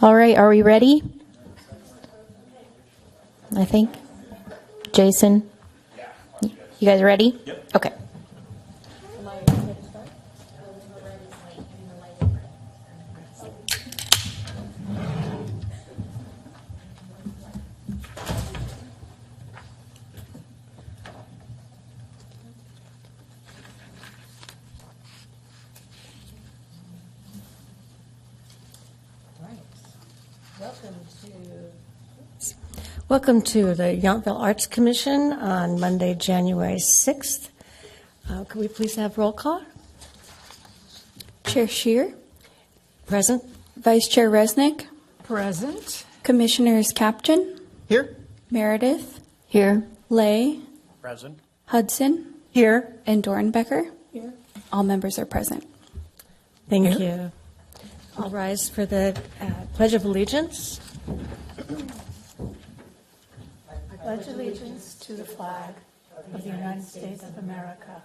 All right, are we ready? I think. Jason? You guys ready? Yep. Okay. Welcome to the Yountville Arts Commission on Monday, January 6th. Could we please have roll call? Chair Scheer, Present. Vice Chair Resnick, Present. Commissioners Captain, Here. Meredith, Here. Lay, Present. Hudson, Here. and Dornbecker. Here. All members are present. Thank you. I'll rise for the Pledge of Allegiance. I pledge allegiance to the flag of the United States of America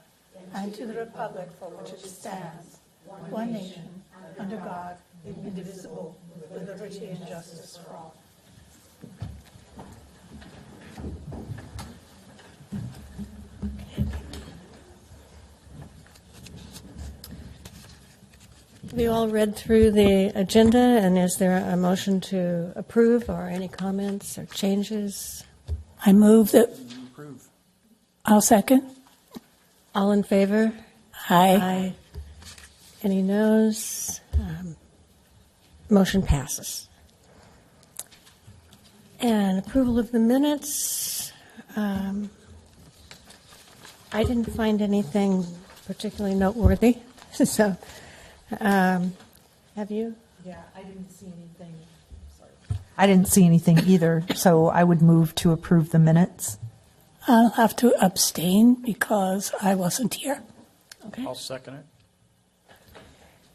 and to the republic for which it stands, one nation, under God, indivisible, with liberty and justice for all. We all read through the agenda, and is there a motion to approve or any comments or changes? I move that. Approve. I'll second. All in favor? Aye. Any noes? Motion passes. And approval of the minutes. I didn't find anything particularly noteworthy. So, have you? Yeah, I didn't see anything. Sorry. I didn't see anything either, so I would move to approve the minutes. I'll have to abstain because I wasn't here. Okay. I'll second it.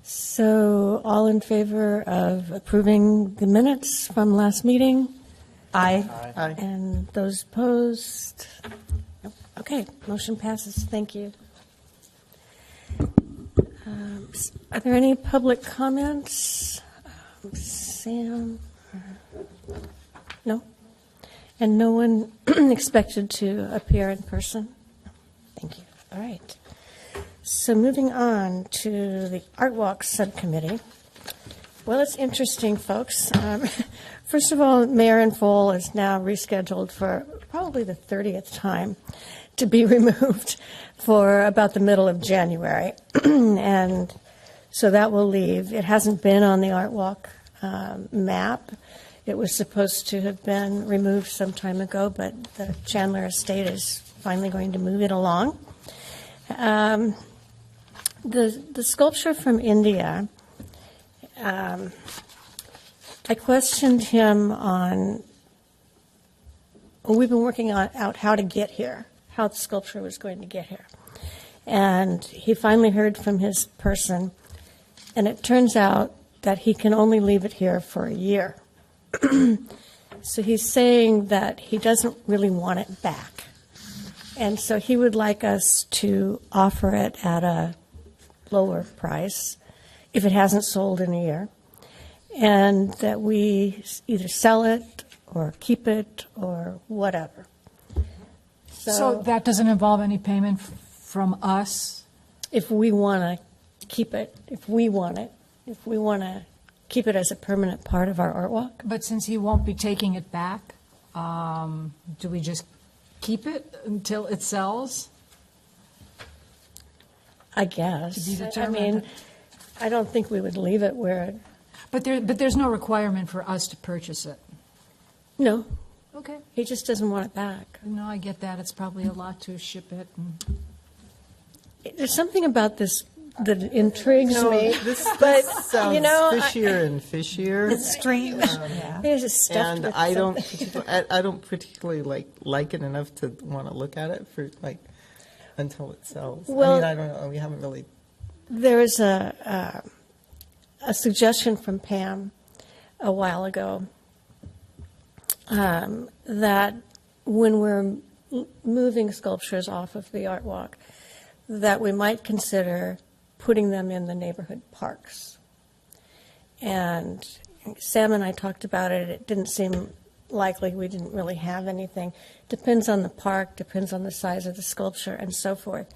So, all in favor of approving the minutes from last meeting? Aye. Aye. And those opposed? Nope. Okay, motion passes. Thank you. Are there any public comments? Sam? No? And no one expected to appear in person? Thank you. All right. So moving on to the Art Walk Subcommittee. Well, it's interesting, folks. First of all, Mayor in Full is now rescheduled for probably the 30th time to be removed for about the middle of January. And so that will leave. It hasn't been on the Art Walk map. It was supposed to have been removed some time ago, but the Chandler Estate is finally going to move it along. The sculpture from India, I questioned him on, we've been working out how to get here, how the sculpture was going to get here. And he finally heard from his person, and it turns out that he can only leave it here for a year. So he's saying that he doesn't really want it back. And so he would like us to offer it at a lower price if it hasn't sold in a year, and that we either sell it or keep it or whatever. So that doesn't involve any payment from us? If we want to keep it, if we want to keep it as a permanent part of our art walk. But since he won't be taking it back, do we just keep it until it sells? I guess. To be I determined. mean, I don't think we would leave it where it, But there's no requirement for us to purchase it. no, Okay. he just doesn't want it back. No, I get that. It's probably a lot to ship it. There's something about this that intrigues me. This but, sounds fishier and fishier. It's strange. It's just stuffed And with I something. I don't particularly like it enough to want to look at it for until it sells. Well- I mean, I don't know. We haven't really. There was a suggestion from Pam a while ago that when we're moving sculptures off of the art walk, that we might consider putting them in the neighborhood parks. And Sam and I talked about it. It didn't seem likely. We didn't really have anything. Depends on the park, depends on the size of the sculpture, and so forth.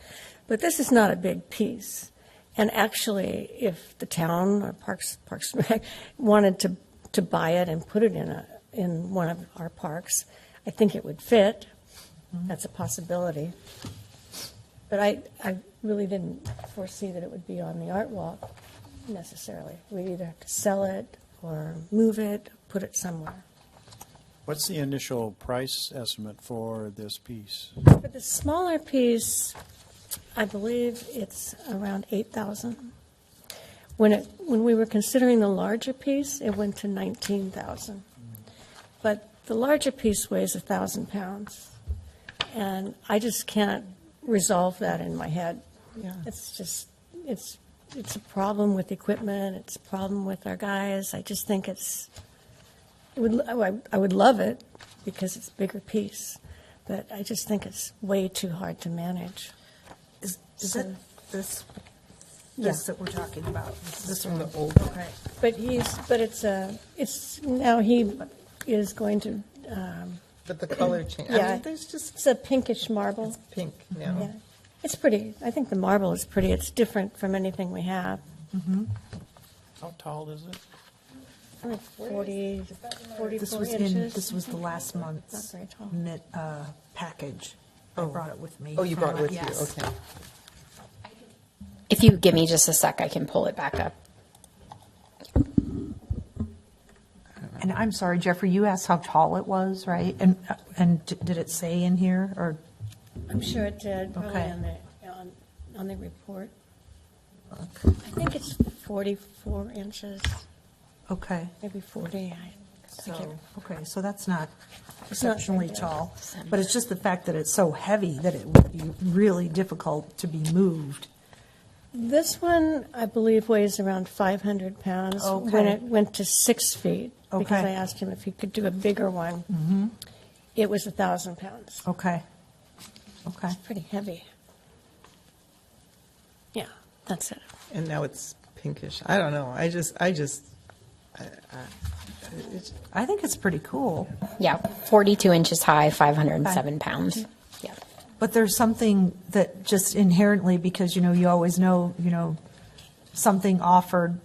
But this is not a big piece. And actually, if the town or Parks and Rec wanted to buy it and put it in one of our parks, I think it would fit. That's a possibility. But I really didn't foresee that it would be on the art walk necessarily. We'd either have to sell it or move it, put it somewhere. What's the initial price estimate for this piece? For the smaller piece, I believe it's around 8,000. When we were considering the larger piece, it went to 19,000. But the larger piece weighs 1,000 pounds, and I just can't resolve that in my head. Yeah. It's a problem with equipment. It's a problem with our guys. I just think I would love it because it's a bigger piece, but I just think it's way too hard to manage. Is So- it this Yeah. that we're talking about? This one, the old. Okay. But it's now he is going to. But the color change. Yeah. I mean, there's just It's a pinkish marble. it's pink now. Yeah, it's pretty. I think the marble is pretty. It's different from anything we have. How tall is it? I think 44 This was inches. this was the last month's Not very tall. package. I brought it with me. Oh, you brought it with you. Yes. Okay. If you give me just a sec, I can pull it back up. And I'm sorry, Jeffrey, you asked how tall it was, right? And did it say in here, or? I'm sure it did. Probably Okay. on the report. I think it's 44 inches, Okay, maybe 40. so that's not It's not exceptionally very tall, but it's just the fact that it's so heavy that it would be really difficult to be moved. This one, I believe, weighs around 500 pounds. When Okay. it went to 6 feet, because Okay. I asked him if he could do a bigger one, it was 1,000 pounds. Okay, okay. Pretty heavy. Yeah, that's it. And now it's pinkish. I don't know. it's, I think it's pretty cool. Yeah, 42 inches high, 507 pounds. Yeah. But there's something that just inherently, because, you always know, something offered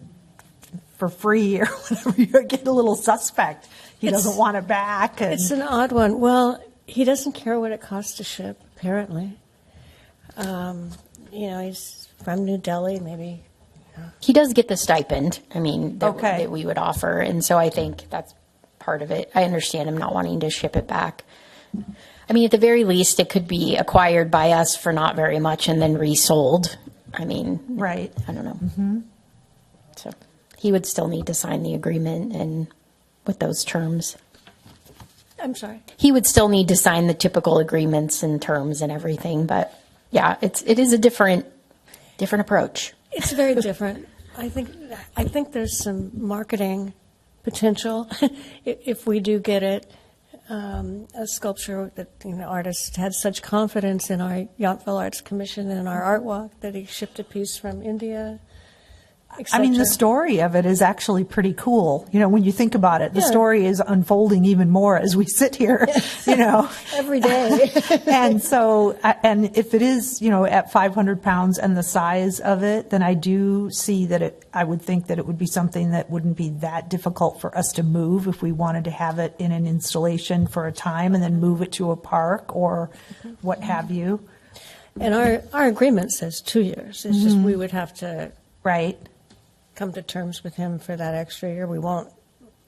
for free or whatever, you get a little suspect. He It's- doesn't want it back. And, It's an odd one. Well, he doesn't care what it costs to ship, apparently. He's from New Delhi, maybe. He does get the stipend, I mean, Okay. that we would offer. And so I think that's part of it. I understand him not wanting to ship it back. I mean, at the very least, it could be acquired by us for not very much and then resold. I mean, Right. I don't know. So he would still need to sign the agreement and with those terms. I'm sorry. He would still need to sign the typical agreements and terms and everything. But yeah, it is a different approach. It's very different. I think there's some marketing potential if we do get it. A sculpture that artist had such confidence in our Yountville Arts Commission and our art walk that he shipped a piece from India. I mean, the etc. story of it is actually pretty cool. When you think about it, the Yeah. story is unfolding even more as we sit here, Every day. And so, and if it is, at 500 pounds and the size of it, then I do see that I would think that it would be something that wouldn't be that difficult for us to move if we wanted to have it in an installation for a time and then move it to a park or what have you. And our agreement says 2 years. It's just we would have to Right. come to terms with him for that extra year. We won't.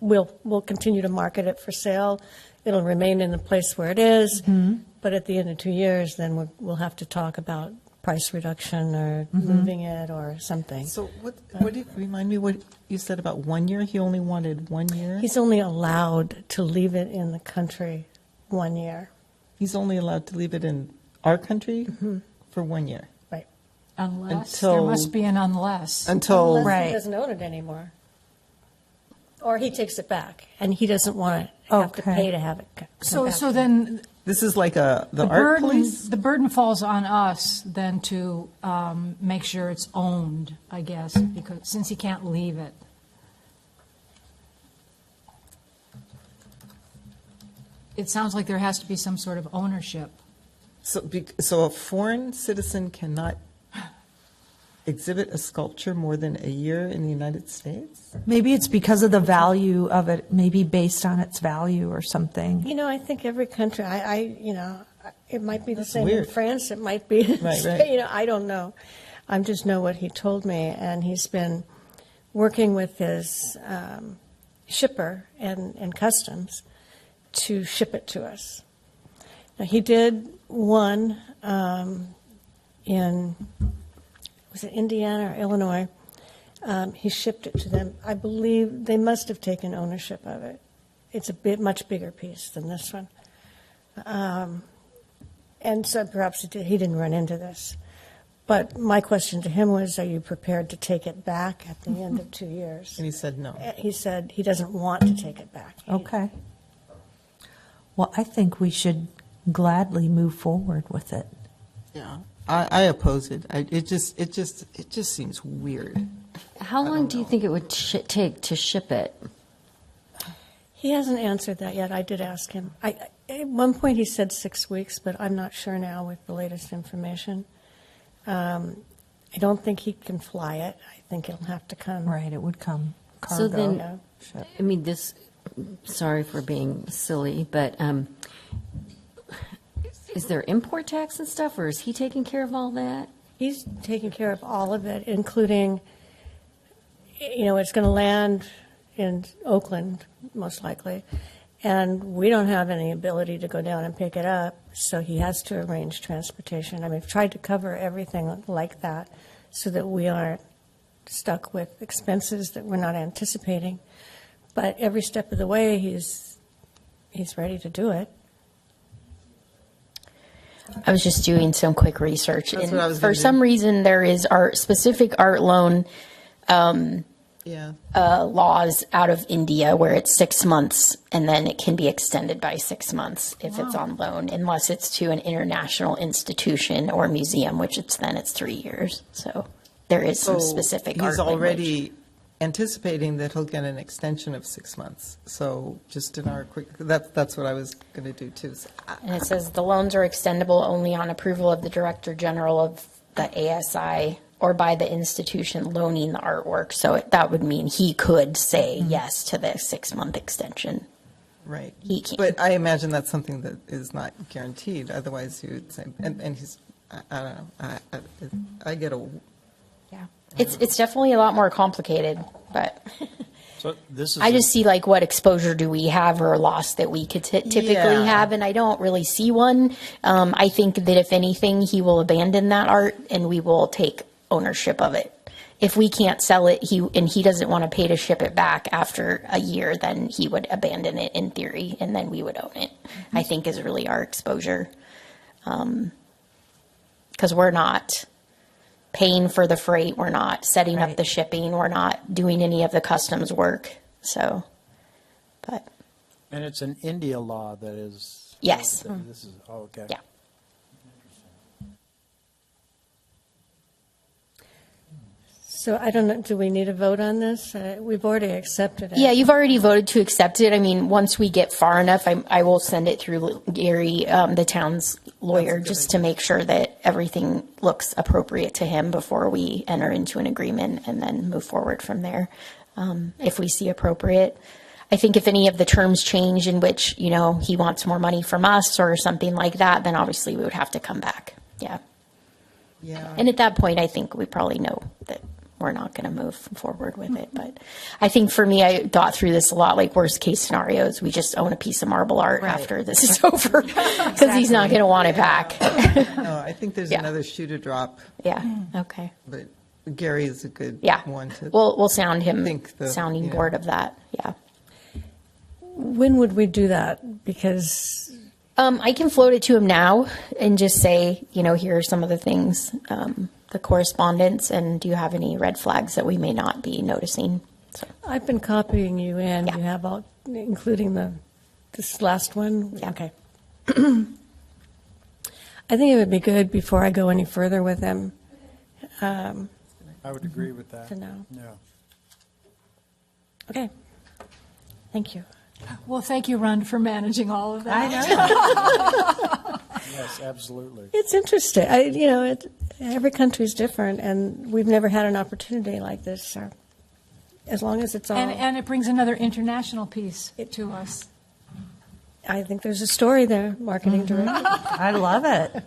We'll continue to market it for sale. It'll remain in the place where it is. But at the end of 2 years, then we'll have to talk about price reduction or moving it or something. So what did remind me what you said about 1 year? He only wanted 1 year? He's only allowed to leave it in the country 1 year. He's only allowed to leave it in our country for 1 year. Right. Unless, there Until- must be an unless. Until Unless Right. he doesn't own it anymore. Or he takes it back, and he doesn't want to have to Okay. pay to have it come So back. then this is like the art burden, police? the burden falls on us then to make sure it's owned, I guess, because since he can't leave it. it sounds like there has to be some sort of ownership. So a foreign citizen cannot exhibit a sculpture more than a year in the United States? Maybe it's because of the value of it, maybe based on its value or something. You know, I think every country, it might be the same in weird. France, it might be in Right, Spain, right. you know, I don't know. I just know what he told me, and he's been working with his shipper and customs to ship it to us. Now, he did one in, was it Indiana or Illinois? He shipped it to them. I believe they must have taken ownership of it. It's a much bigger piece than this one. And so perhaps he didn't run into this. But my question to him was, are you prepared to take it back at the end of 2 years? And he said no. He said he doesn't want to take it back. Okay. Well, I think we should gladly move forward with it. Yeah. I oppose it. It just seems weird. How long do you think it would take to ship it? He hasn't answered that yet. I did ask him. At one point he said 6 weeks, but I'm not sure now with the latest information. I don't think he can fly it. I think it'll have to come. Right, it would come So cargo. then, I mean, sorry for being silly, but is there import tax and stuff, or is he taking care of all that? He's taking care of all of it, including, it's going to land in Oakland, most likely, and we don't have any ability to go down and pick it up, so he has to arrange transportation. I mean, we've tried to cover everything like that so that we aren't stuck with expenses that we're not anticipating. But every step of the way, he's ready to do it. I was just doing some quick research. That's and what I was for gonna do. some reason, there is specific art loan Yeah. laws out of India where it's 6 months and then it can be extended by 6 months if it's on loan, unless it's to an international institution or museum, which it's 3 years. So there is some specific art He's language. already anticipating that he'll get an extension of 6 months. So just in our quick, that's what I was going to do too. So And it says the loans are extendable only on approval of the Director General of the ASI or by the institution loaning the artwork. So that would mean he could say yes to the 6 month extension. Right. He can't. But I imagine that's something that is not guaranteed. Otherwise, you would say, and he's, I don't know, I get a, Yeah. It's definitely a lot more complicated, but So this is. I just see like what exposure do we have or loss that we could typically Yeah. have, and I don't really see one. I think that if anything, he will abandon that art and we will take ownership of it. If we can't sell it, he doesn't want to pay to ship it back after a year, then he would abandon it in theory, and then we would own it. I think is really our exposure, because we're not paying for the freight, we're not setting up Right. the shipping, we're not doing any of the customs work. So, but And it's an India law that is. Yes. This is, okay. yeah. So I don't know, do we need a vote on this? We've already accepted it. Yeah, you've already voted to accept it. I mean, once we get far enough, I will send it through Gary, the town's lawyer, just to make sure that everything looks appropriate to him before we enter into an agreement and then move forward from there, if we see appropriate. I think if any of the terms change in which, he wants more money from us or something like that, then obviously we would have to come back. Yeah. yeah. And at that point, I think we probably know that we're not going to move forward with it. But I think for me, I thought through this a lot, like worst case scenarios, we just own a piece of marble art after this is over, because he's not going to want it back. No, I think there's Yeah. another shoe to drop, Yeah, okay. but Gary is a good Yeah. one to. We'll sound him, think the- sounding yeah. board of that, yeah. When would we do that? Because I can float it to him now and just say, here are some of the things, the correspondence, and do you have any red flags that we may not be noticing? So, I've been copying you in. Yeah. You have all, including this last one? Yeah. Okay. I think it would be good before I go any further with him I would agree with that. to know. Yeah. Okay. Thank you. Well, thank you, Rhonda, for managing all of that. Yes, absolutely. It's interesting. Every country is different, and we've never had an opportunity like this. So as long as it's all, And it brings another international piece to us. I think there's a story there, marketing director. I love it.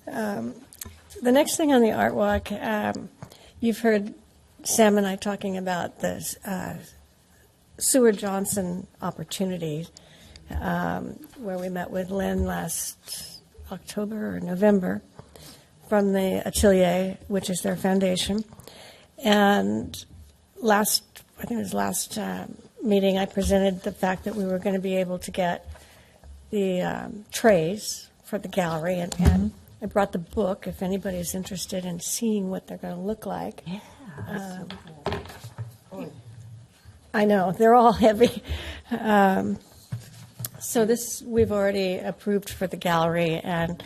The next thing on the art walk, you've heard Sam and I talking about this Seward Johnson opportunity, where we met with Lynn last October or November from the Atelier, which is their foundation. And I think it was last meeting, I presented the fact that we were going to be able to get the trays for the gallery, and I brought the book if anybody's interested in seeing what they're going to look like. Yeah. I know, they're all heavy. So this we've already approved for the gallery, but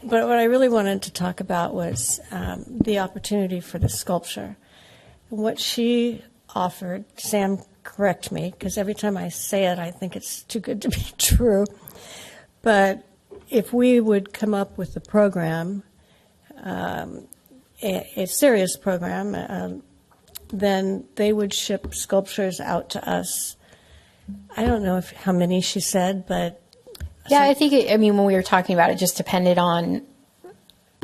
what I really wanted to talk about was the opportunity for the sculpture. What she offered, Sam, correct me, because every time I say it, I think it's too good to be true. But if we would come up with a program, a serious program, then they would ship sculptures out to us. I don't know how many she said, but Yeah, I think, when we were talking about it, just depended on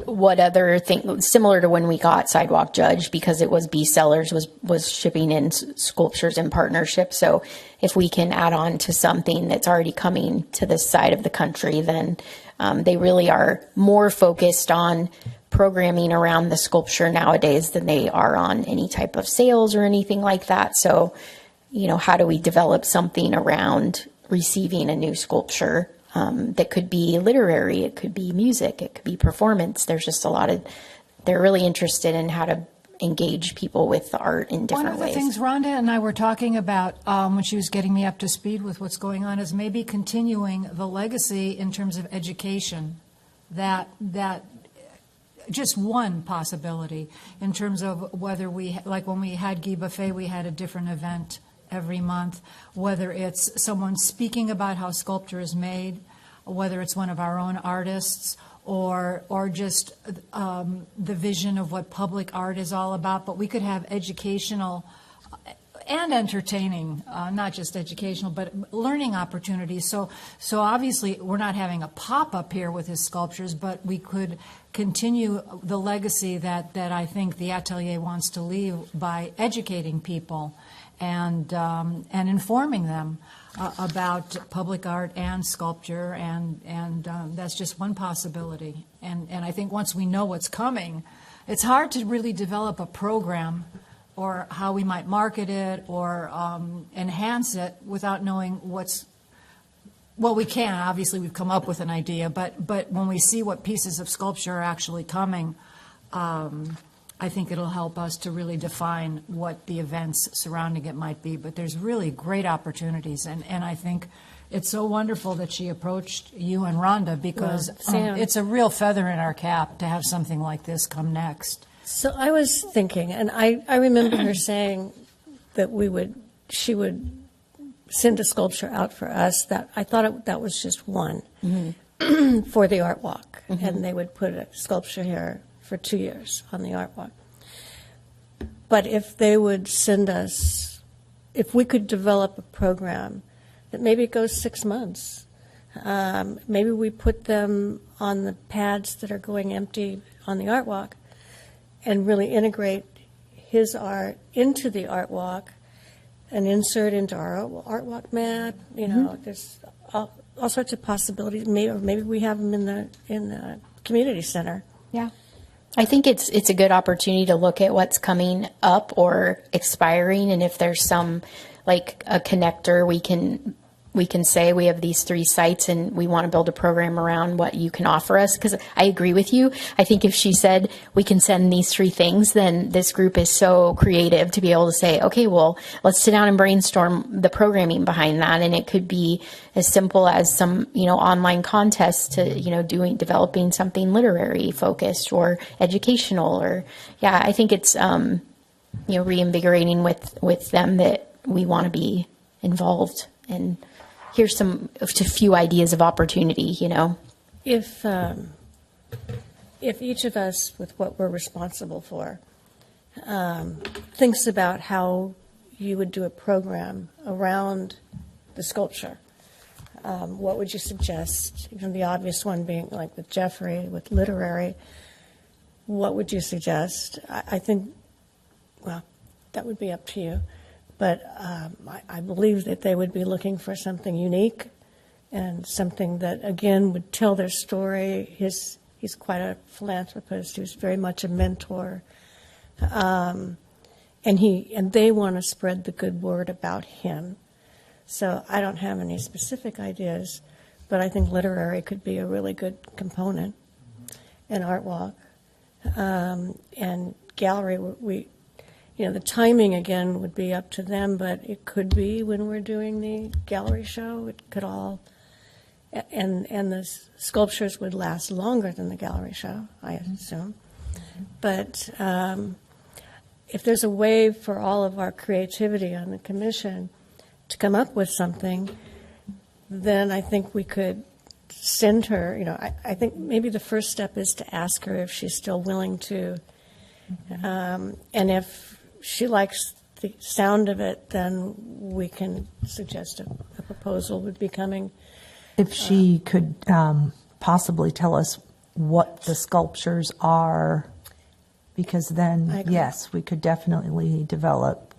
what other thing, similar to when we got Sidewalk Judge, because it was B Sellers was shipping in sculptures in partnership. So if we can add on to something that's already coming to this side of the country, then they really are more focused on programming around the sculpture nowadays than they are on any type of sales or anything like that. So, how do we develop something around receiving a new sculpture that could be literary, it could be music, it could be performance. There's just they're really interested in how to engage people with the art in different ways. One of the things Rhonda and I were talking about when she was getting me up to speed with what's going on is maybe continuing the legacy in terms of education. That just one possibility in terms of whether like when we had Guy Buffet, we had a different event every month, whether it's someone speaking about how sculpture is made, whether it's one of our own artists, or just the vision of what public art is all about. But we could have educational and entertaining, not just educational, but learning opportunities. So obviously we're not having a pop-up here with his sculptures, but we could continue the legacy that I think the Atelier wants to leave by educating people and informing them about public art and sculpture, and that's just one possibility. And I think once we know what's coming, it's hard to really develop a program or how we might market it or enhance it without knowing well, we can. Obviously, we've come up with an idea, but when we see what pieces of sculpture are actually coming, I think it'll help us to really define what the events surrounding it might be. But there's really great opportunities, and I think it's so wonderful that she approached you and Rhonda, because Sam. it's a real feather in our cap to have something like this come next. So I was thinking, and I remember her saying that she would send a sculpture out for us. That I thought that was just one for the art walk, and they would put a sculpture here for 2 years on the art walk. But if they would send us, if we could develop a program that maybe it goes 6 months, maybe we put them on the pads that are going empty on the art walk, and really integrate his art into the art walk and insert into our art walk map. There's all sorts of possibilities. Maybe we have them in the community center. Yeah. I think it's a good opportunity to look at what's coming up or expiring, and if there's some, like a connector, we can say we have these 3 sites and we want to build a program around what you can offer us. Because I agree with you. I think if she said we can send these 3 things, then this group is so creative to be able to say, okay, well, let's sit down and brainstorm the programming behind that. And it could be as simple as some, online contests to, developing something literary focused or educational, or, I think it's, reinvigorating with them that we want to be involved. And here's a few ideas of opportunity, If each of us, with what we're responsible for, thinks about how you would do a program around the sculpture, what would you suggest? The obvious one being like with Jeffrey, with literary. What would you suggest? I think, well, that would be up to you. But I believe that they would be looking for something unique and something that, again, would tell their story. He's quite a philanthropist. He was very much a mentor. And they want to spread the good word about him. So I don't have any specific ideas, but I think literary could be a really good component. And Art Walk. And gallery, the timing again would be up to them, but it could be when we're doing the gallery show. It could all, and the sculptures would last longer than the gallery show, I assume. But if there's a way for all of our creativity on the commission to come up with something, then I think we could send her, I think maybe the first step is to ask her if she's still willing to, and if she likes the sound of it, then we can suggest a proposal would be coming. If she could possibly tell us what the sculptures are, because then, yes, we could definitely develop.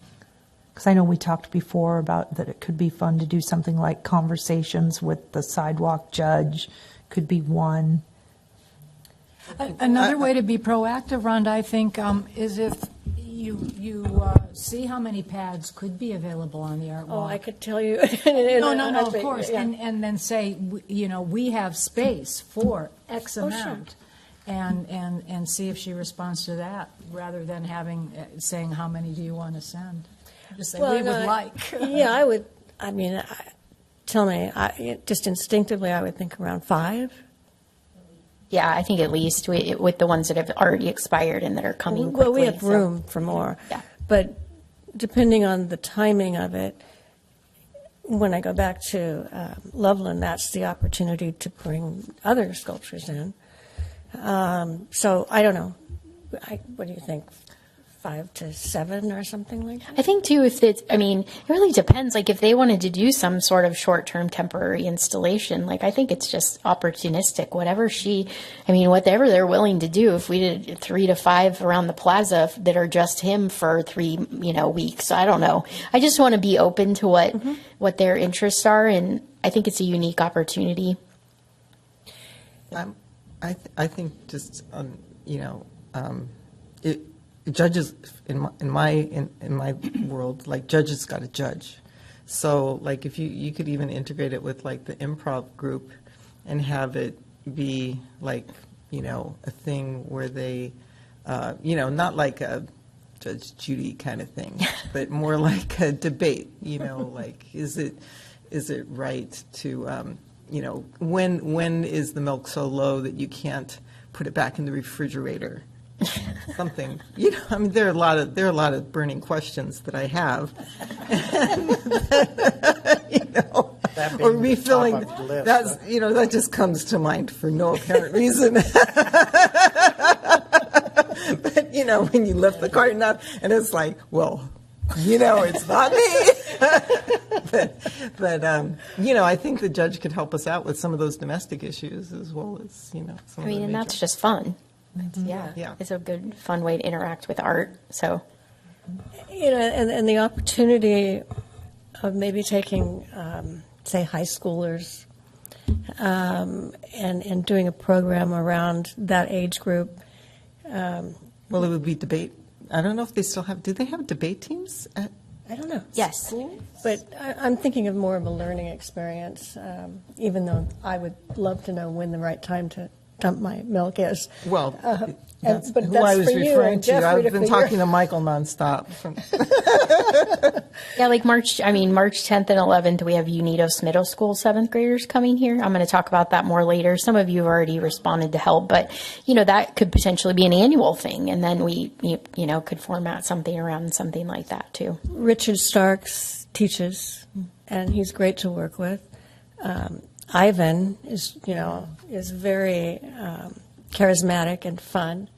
Because I know we talked before about that it could be fun to do something like conversations with the sidewalk judge, could be one. Another way to be proactive, Rhonda, I think, is if you see how many pads could be available on the art walk. I could tell you. No, of course. Yeah. And then say, we have space for X amount. And see if she responds to that, rather than saying, how many do you want to send? Just say, we would like. Yeah, I would. I mean, tell me, just instinctively, I would think around 5. Yeah, I think at least with the ones that have already expired and that are coming quickly. Well, we have room for more. Yeah. But depending on the timing of it, when I go back to Loveland, that's the opportunity to bring other sculptures in. So I don't know. What do you think? 5 to 7 or something like that? I think too, it really depends. Like if they wanted to do some sort of short-term temporary installation, I think it's just opportunistic. Whatever they're willing to do. If we did 3 to 5 around the plaza that are just him for 3, weeks, I don't know. I just want to be open to what their interests are, and I think it's a unique opportunity. I think just judges in my world, judges got to judge. So if you could even integrate it with the improv group and have it be a thing where they not like a Judge Judy kind of thing, but more like a debate. Is it right to when is the milk so low that you can't put it back in the refrigerator? Something, there are a lot of burning questions that I have, or refilling. That's that just comes to mind for no apparent reason. But when you lift the carton up and it's like, well, it's not me. but I think the judge could help us out with some of those domestic issues as well as some. And that's just fun. Yeah, it's a good, fun way to interact with art. So, and the opportunity of maybe taking, say, high schoolers, and doing a program around that age group. Well, it would be debate. I don't know if they still have. Do they have debate teams? I don't know. Yes, but I'm thinking of more of a learning experience. Even though I would love to know when the right time to dump my milk is. Well, that's who that's I was for you referring and to. Jeffrey I've been talking to Michael nonstop. Yeah, March 10th and 11th, we have Unidos Middle School 7th graders coming here. I'm going to talk about that more later. Some of you have already responded to help, but, that could potentially be an annual thing. And then we, could format something around something like that too. Richard Starks teaches and he's great to work with. Ivan is very charismatic and fun.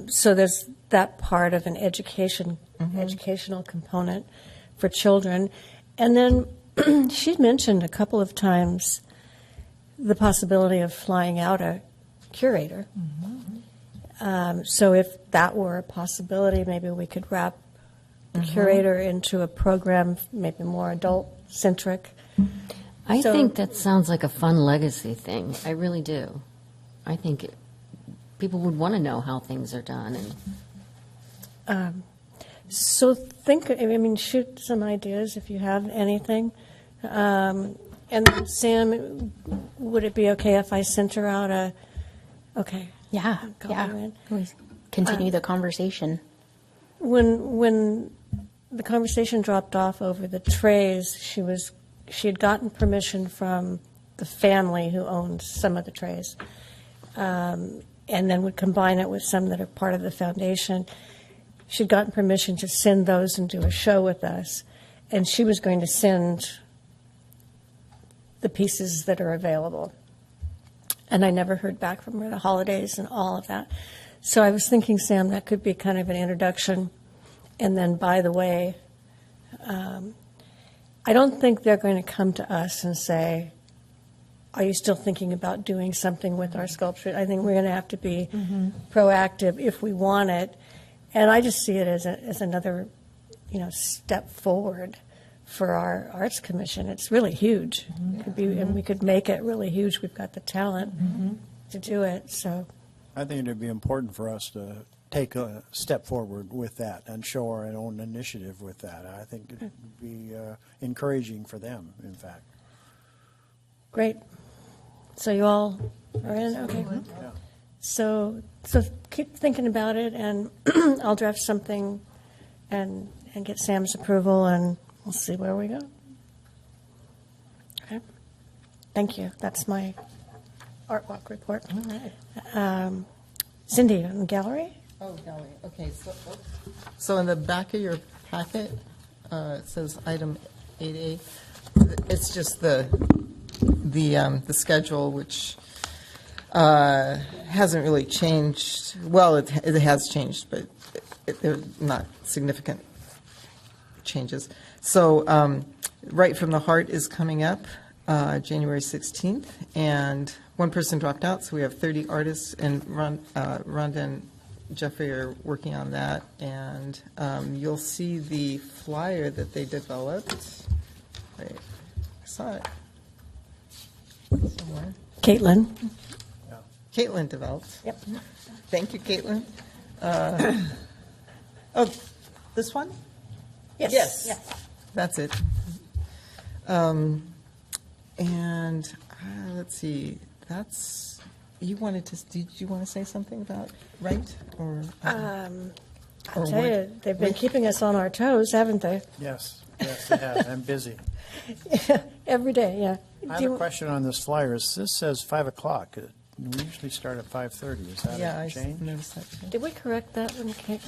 So there's that part of an educational component for children. And then she'd mentioned a couple of times the possibility of flying out a curator. So if that were a possibility, maybe we could wrap the curator into a program, maybe more adult-centric. I So- think that sounds like a fun legacy thing. I really do. I think people would want to know how things are done. And So shoot some ideas if you have anything. And then, Sam, would it be okay if I sent her out okay. Yeah, Copy yeah. her in. We continue the conversation. When the conversation dropped off over the trays, she had gotten permission from the family who owns some of the trays, and then would combine it with some that are part of the foundation. She'd gotten permission to send those and do a show with us, and she was going to send the pieces that are available. And I never heard back from her, the holidays and all of that. So I was thinking, Sam, that could be kind of an introduction. And then, by the way, I don't think they're going to come to us and say, are you still thinking about doing something with our sculpture? I think we're going to have to be proactive if we want it. And I just see it as another, step forward for our Arts Commission. It's really huge. It could be, and we could make it really huge. We've got the talent to do it. So I think it would be important for us to take a step forward with that and show our own initiative with that. I think it would be encouraging for them, in fact. great. So you all are in? Okay. Yeah. So keep thinking about it, and I'll draft something and get Sam's approval, and we'll see where we go. Okay. Thank you. That's my art walk report. All right. Cindy, in the gallery? Oh, gallery. Okay. So in the back of your packet, it says item 8A. It's just the schedule, which hasn't really changed. Well, it has changed, but they're not significant changes. So Right from the Heart is coming up January 16th, and one person dropped out, so we have 30 artists, and Rhonda and Jeffrey are working on that, and you'll see the flyer that they developed. Wait, I saw it somewhere. Caitlin. Caitlin developed. Yep. Thank you, Caitlin. Oh, this one? Yes. Yeah. That's it. And let's see, did you want to say something about right? Or I'll or tell what? you, they've been keeping us on our toes, haven't they? Yes, they have. I'm busy. Every day, yeah. I have a question on this flyer. This says 5 o'clock. We usually start at 5:30. Is that Yeah, a I change? noticed that too. Did we correct that when Kate?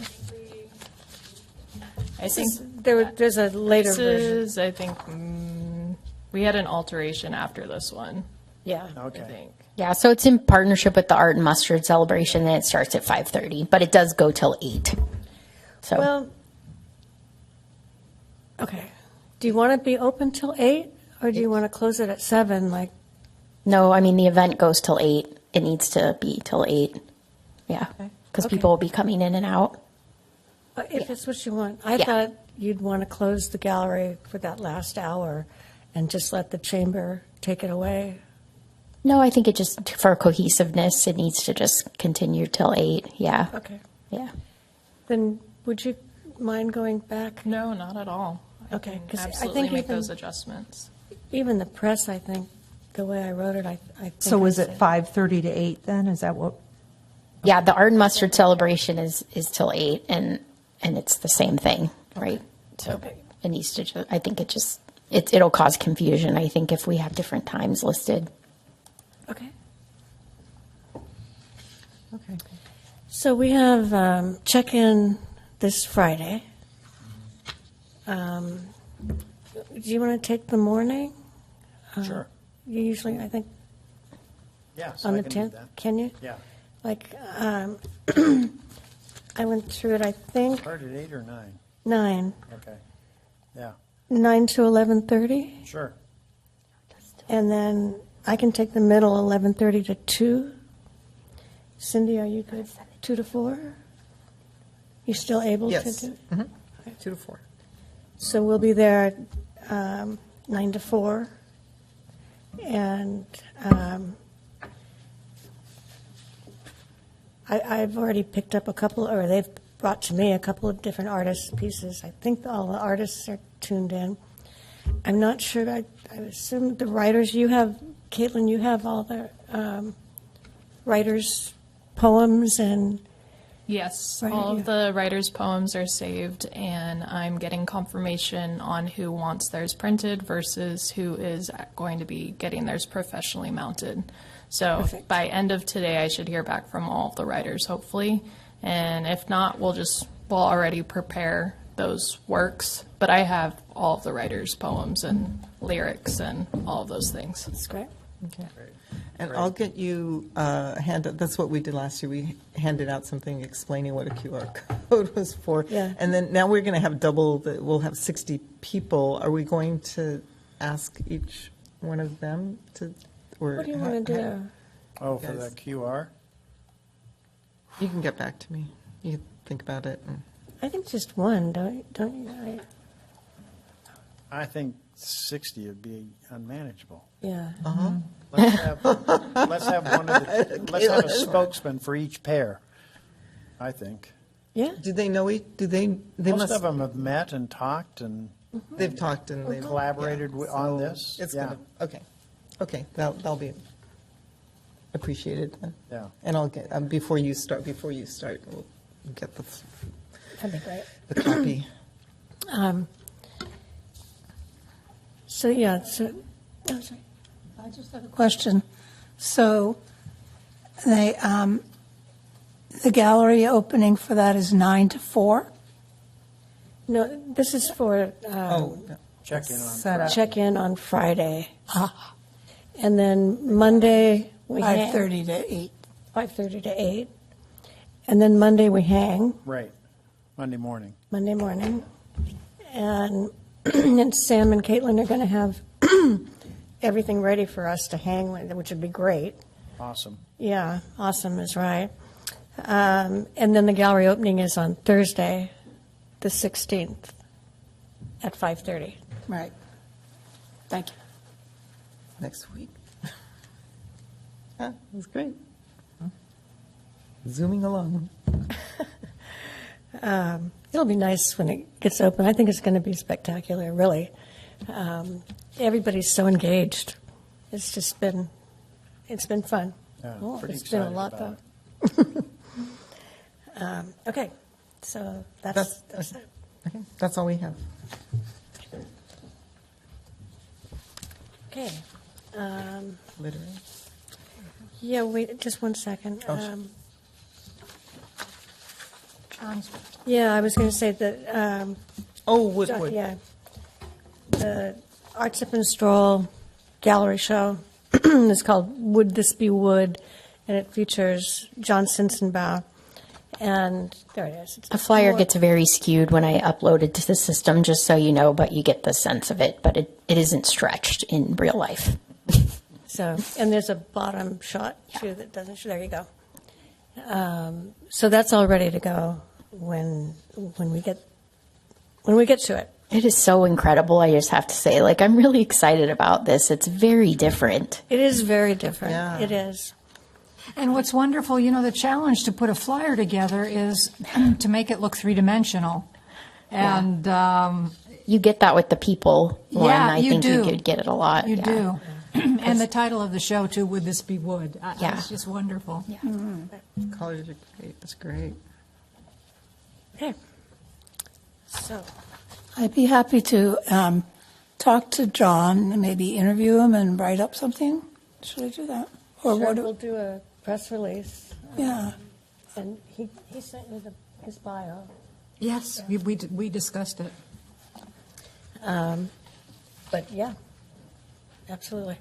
I think There's a later this version. is, I think, we had an alteration after this one, Yeah. I Okay. think. Yeah, so it's in partnership with the Art and Mustard celebration, and it starts at 5:30, but it does go till 8. So Well, okay. Do you want to be open till 8, or do you want to close it at 7? Like, no, I mean, the event goes till 8. It needs to be till 8. Yeah, because Okay. people will be coming in and out. if it's what you want. I Yeah. thought you'd want to close the gallery for that last hour and just let the chamber take it away. No, I think it just, for cohesiveness, it needs to just continue till 8. Yeah, Okay. yeah. Then would you mind going back? No, not at all. I Okay, can 'cause I absolutely think make even- those adjustments. Even the press, I think, the way I wrote it, I think. So I was it said- 5:30 to 8 then? Is that what? Yeah, the Art and Mustard celebration is till 8, and it's the same thing, right? So it needs to just, I think it'll cause confusion, I think, if we have different times listed. Okay. Okay. So we have check-in this Friday. Do you want to take the morning? Sure. You usually, I think, Yes, on I the can do 10th? that. Can you? Yeah. Like, I went through it, I think, Start at 8 or 9? 9. Okay. Yeah, 9 to 11:30, sure. and then I can take the middle, 11:30 to 2. Cindy, are you good? 2 to 4? You still able to Yes. do it? Mhm. 2 to 4. So we'll be there 9 to 4, and I've already picked up a couple, or they've brought to me a couple of different artist pieces. I think all the artists are tuned in. I'm not sure. I assume the writers you have, Caitlin, you have all the writers' poems and. Yes, Right, all yeah. of the writers' poems are saved, and I'm getting confirmation on who wants theirs printed versus who is going to be getting theirs professionally mounted. So Perfect. by end of today, I should hear back from all of the writers, hopefully. And if not, we'll already prepare those works. But I have all of the writers' poems and lyrics and all of those things. That's great. Okay. And I'll get you that's what we did last year. We handed out something explaining what a QR code was for. Yeah. And then now we're going to have we'll have 60 people. Are we going to ask each one of them to, or? What do you want to do? Oh, for Yes. the QR? You can get back to me. You can think about it. I think just one, don't you? I think 60 would be unmanageable. Yeah. Uh-huh. Let's have let's have a spokesman for each pair, I think. Yeah. Do they know they Most must, of them have met and talked and they've talked and they've collaborated on So this. It's Yeah. gonna, okay, that'll be appreciated then. Yeah. And I'll get, before you start, we'll get That'd be great. the copy. So, yeah, oh, sorry. I just have a question. So they, the gallery opening for that is 9 to 4? No, this is for Oh, no. Check in on. Set up. check-in on Friday. And then Monday, we hang. 5:30 to 8. 5:30 to 8. And then Monday, we hang, Right, Monday morning. Monday morning. And, and Sam and Caitlin are going to have everything ready for us to hang, which would be great. Awesome. Yeah, awesome is right. And then the gallery opening is on Thursday, the 16th, at 5:30. Right. Thank you. Next week. That's great. Zooming along. It'll be nice when it gets open. I think it's going to be spectacular, really. Everybody's so engaged. It's just been, it's been fun. Yeah, Oh, pretty it's been a excited lot, about though. Okay, so that's That's- it. Okay, that's all we have. Okay. Literally. Yeah, wait, just one second. Oh, sure. Yeah, I was going to say that, Oh, Woodward. yeah, the Art Sip and Stroll gallery show is called Would This Be Wood, and it features John Sensenbaugh, and there it is. It's A flyer more- gets very skewed when I upload it to the system, just so you know, but you get the sense of it. But it isn't stretched in real life. So, and there's a bottom shot too that doesn't show. There you go. So that's all ready to go when we get to it. It is so incredible. I just have to say, like, I'm really excited about this. It's very different. It is very different. Yeah. It is. And what's wonderful, the challenge to put a flyer together is to make it look three-dimensional. And You get that with the people one. Yeah, I you think do. you could get it a lot. you yeah. do. And the title of the show, too, Would This Be Wood? Yeah. It's just wonderful. Yeah. Colors are great. That's great. Okay. So, I'd be happy to talk to John and maybe interview him and write up something. Should I do that? Or sure, what? we'll do a press release. Yeah. And he sent me his bio. Yes, we discussed it. But yeah, absolutely.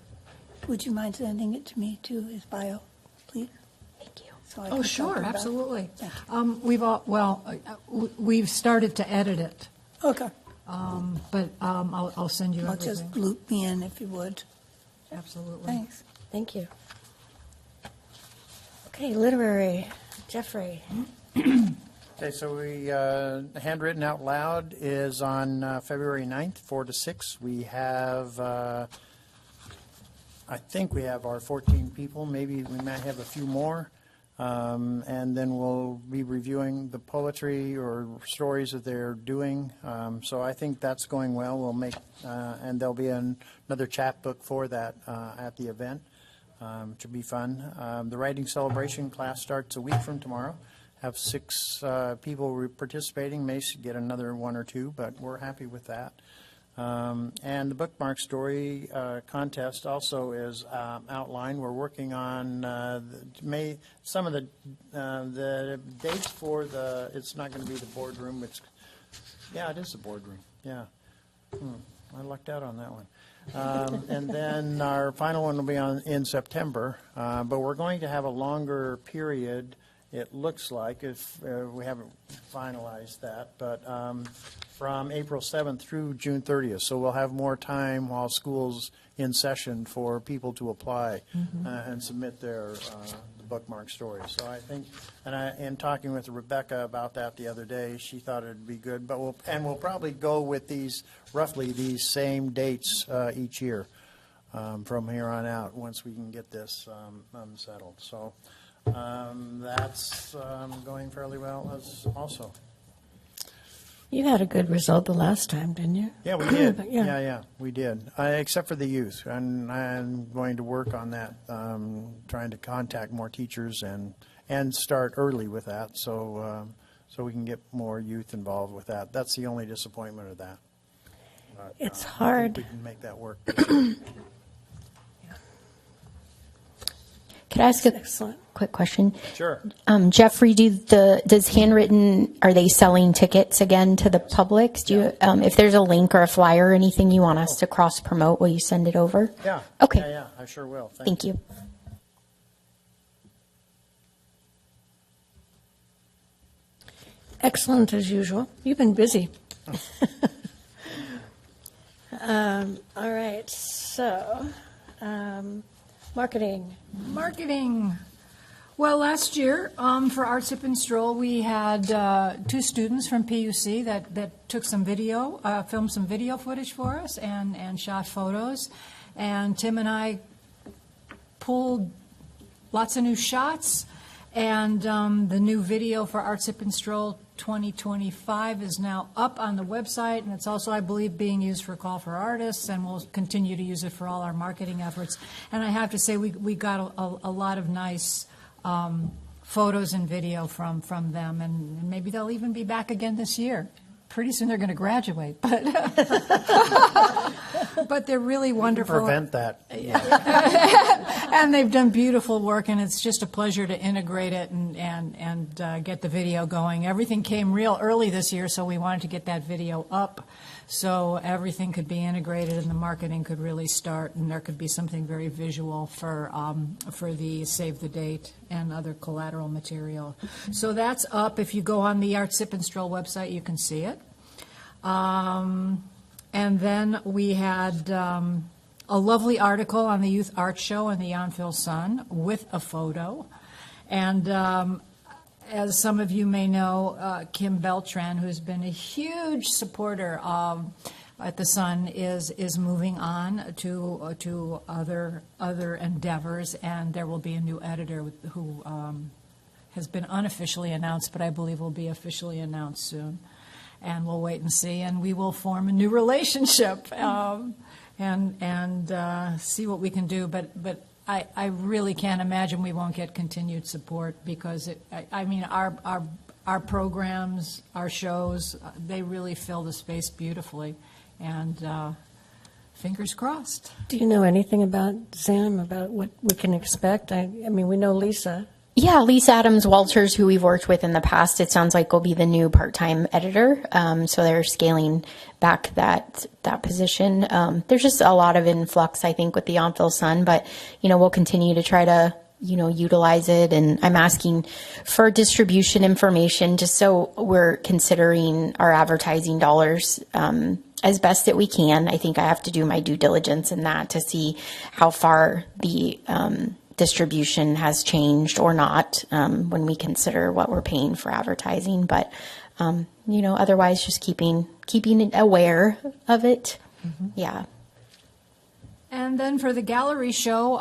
Would you mind sending it to me too, his bio, please? Thank you. So I Oh, can sure, talk about it? absolutely. Thank you. We've started to edit it, Okay. but I'll send you Well, just everything. loop me in if you would. Absolutely. Thanks. Thank you. Okay, literary, Jeffrey. Okay, so we, Handwritten Out Loud is on February 9th, 4 to 6. We have, I think we have our 14 people, maybe we might have a few more. And then we'll be reviewing the poetry or stories that they're doing. So I think that's going well. We'll make, and there'll be another chapbook for that at the event. Should be fun. The writing celebration class starts a week from tomorrow. Have 6 people participating. May get another 1 or 2, but we're happy with that. And the bookmark story contest also is outlined. We're working on some of the dates for the. It's not going to be the boardroom. It is the boardroom. Yeah, I lucked out on that one. And then our final one will be in September. But we're going to have a longer period. It looks like, if we haven't finalized that, but from April 7th through June 30th. So we'll have more time while school's in session for people to apply and submit their the bookmark stories. So I think, in talking with Rebecca about that the other day, she thought it'd be good. But we'll probably go with roughly these same dates each year from here on out once we can get this settled. So. That's going fairly well as also. You had a good result the last time, didn't you? Yeah, we did. Yeah. Yeah, we did. Except for the youth. And I'm going to work on that, trying to contact more teachers and start early with that so we can get more youth involved with that. That's the only disappointment of that. But, It's I think hard. we can make that work. Could I ask a Excellent. quick question? Sure. Jeffrey, does Handwritten, are they selling tickets again to the public? Do you, if there's a link or a flyer or anything you want us to cross promote, will you send it over? Yeah. Okay. Yeah, I sure will. Thank you. Excellent as usual. You've been busy. All right, so marketing. Marketing. Well, last year for Art Sip and Stroll, we had 2 students from PUC that took some video, filmed some video footage for us and shot photos. And Tim and I pulled lots of new shots. And the new video for Art Sip and Stroll 2025 is now up on the website, and it's also, I believe, being used for Call for Artists, and we'll continue to use it for all our marketing efforts. And I have to say, we got a lot of nice photos and video from them, and maybe they'll even be back again this year. Pretty soon they're going to graduate, but but they're really wonderful. Prevent that. And they've done beautiful work, and it's just a pleasure to integrate it and get the video going. Everything came real early this year, so we wanted to get that video up so everything could be integrated and the marketing could really start, and there could be something very visual for the save the date and other collateral material. So that's up. If you go on the Art Sip and Stroll website, you can see it. And then we had a lovely article on the Youth Art Show in the Yountville Sun with a photo. And as some of you may know, Kim Beltran, who's been a huge supporter at the Sun, is moving on to other endeavors, and there will be a new editor who has been unofficially announced, but I believe will be officially announced soon. And we'll wait and see, and we will form a new relationship and see what we can do. But I really can't imagine we won't get continued support, because our programs, our shows, they really fill the space beautifully, and fingers crossed. Do you know anything about Sam, about what we can expect? I mean, we know Lisa Yeah, Lisa Adams Walters, who we've worked with in the past, it sounds like will be the new part-time editor. So they're scaling back that position. There's just a lot of influx, I think, with the Yountville Sun, but we'll continue to try to utilize it. And I'm asking for distribution information just so we're considering our advertising dollars as best that we can. I think I have to do my due diligence in that to see how far the distribution has changed or not when we consider what we're paying for advertising. But, otherwise just keeping it aware of it. Mm-hmm. Yeah. And then for the gallery show,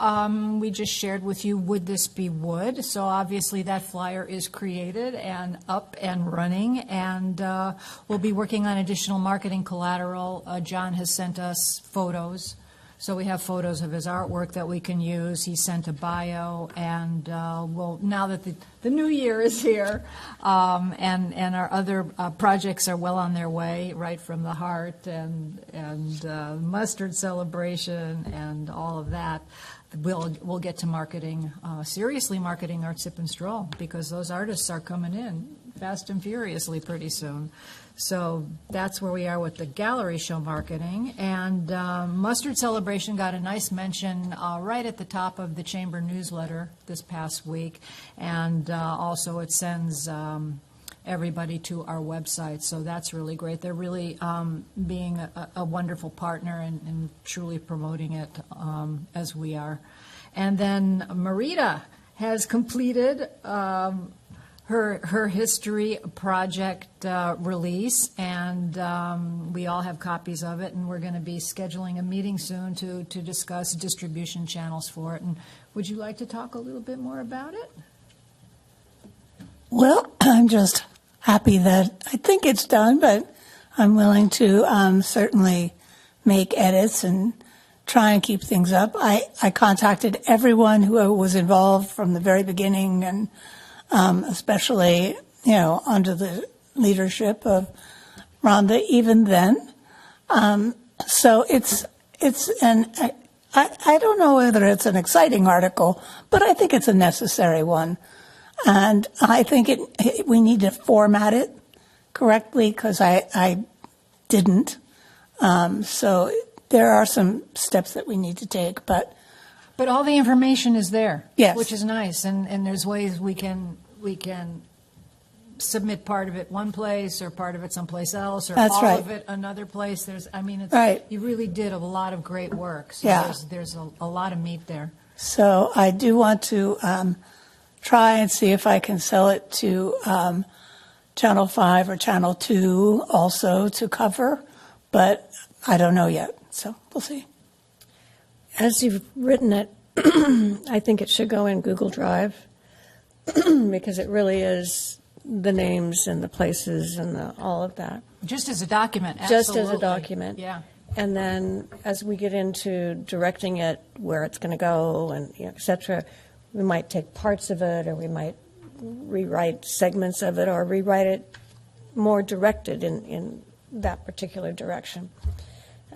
we just shared with you, Would This Be Wood? So obviously that flyer is created and up and running, and we'll be working on additional marketing collateral. John has sent us photos. So we have photos of his artwork that we can use. He sent a bio, and now that the new year is here, and our other projects are well on their way, right from the heart and mustard celebration and all of that, we'll get to marketing, seriously marketing Art Sip and Stroll, because those artists are coming in fast and furiously pretty soon. So that's where we are with the gallery show marketing. And Mustard Celebration got a nice mention right at the top of the Chamber newsletter this past week. And also it sends everybody to our website. So that's really great. They're really being a wonderful partner and truly promoting it as we are. And then Marita has completed her history project release, and we all have copies of it, and we're going to be scheduling a meeting soon to discuss distribution channels for it. And would you like to talk a little bit more about it? Well, I'm just happy that I think it's done, but I'm willing to certainly make edits and try and keep things up. I contacted everyone who was involved from the very beginning, and especially, under the leadership of Rhonda, even then. So I don't know whether it's an exciting article, but I think it's a necessary one. And I think we need to format it correctly, because I didn't. So there are some steps that we need to take, but all the information is there, yes, which is nice, and there's ways we can submit part of it one place or part of it someplace else, or That's all right. of it another place. Right. You really did a lot of great work. So Yeah. there's a lot of meat there. So I do want to try and see if I can sell it to Channel 5 or Channel 2 also to cover, but I don't know yet. So we'll see. As you've written it, I think it should go in Google Drive because it really is the names and the places and all of that. Just as a document, Just as a absolutely. document. Yeah. And then as we get into directing it, where it's going to go and et cetera, we might take parts of it, or we might rewrite segments of it, or rewrite it more directed in that particular direction.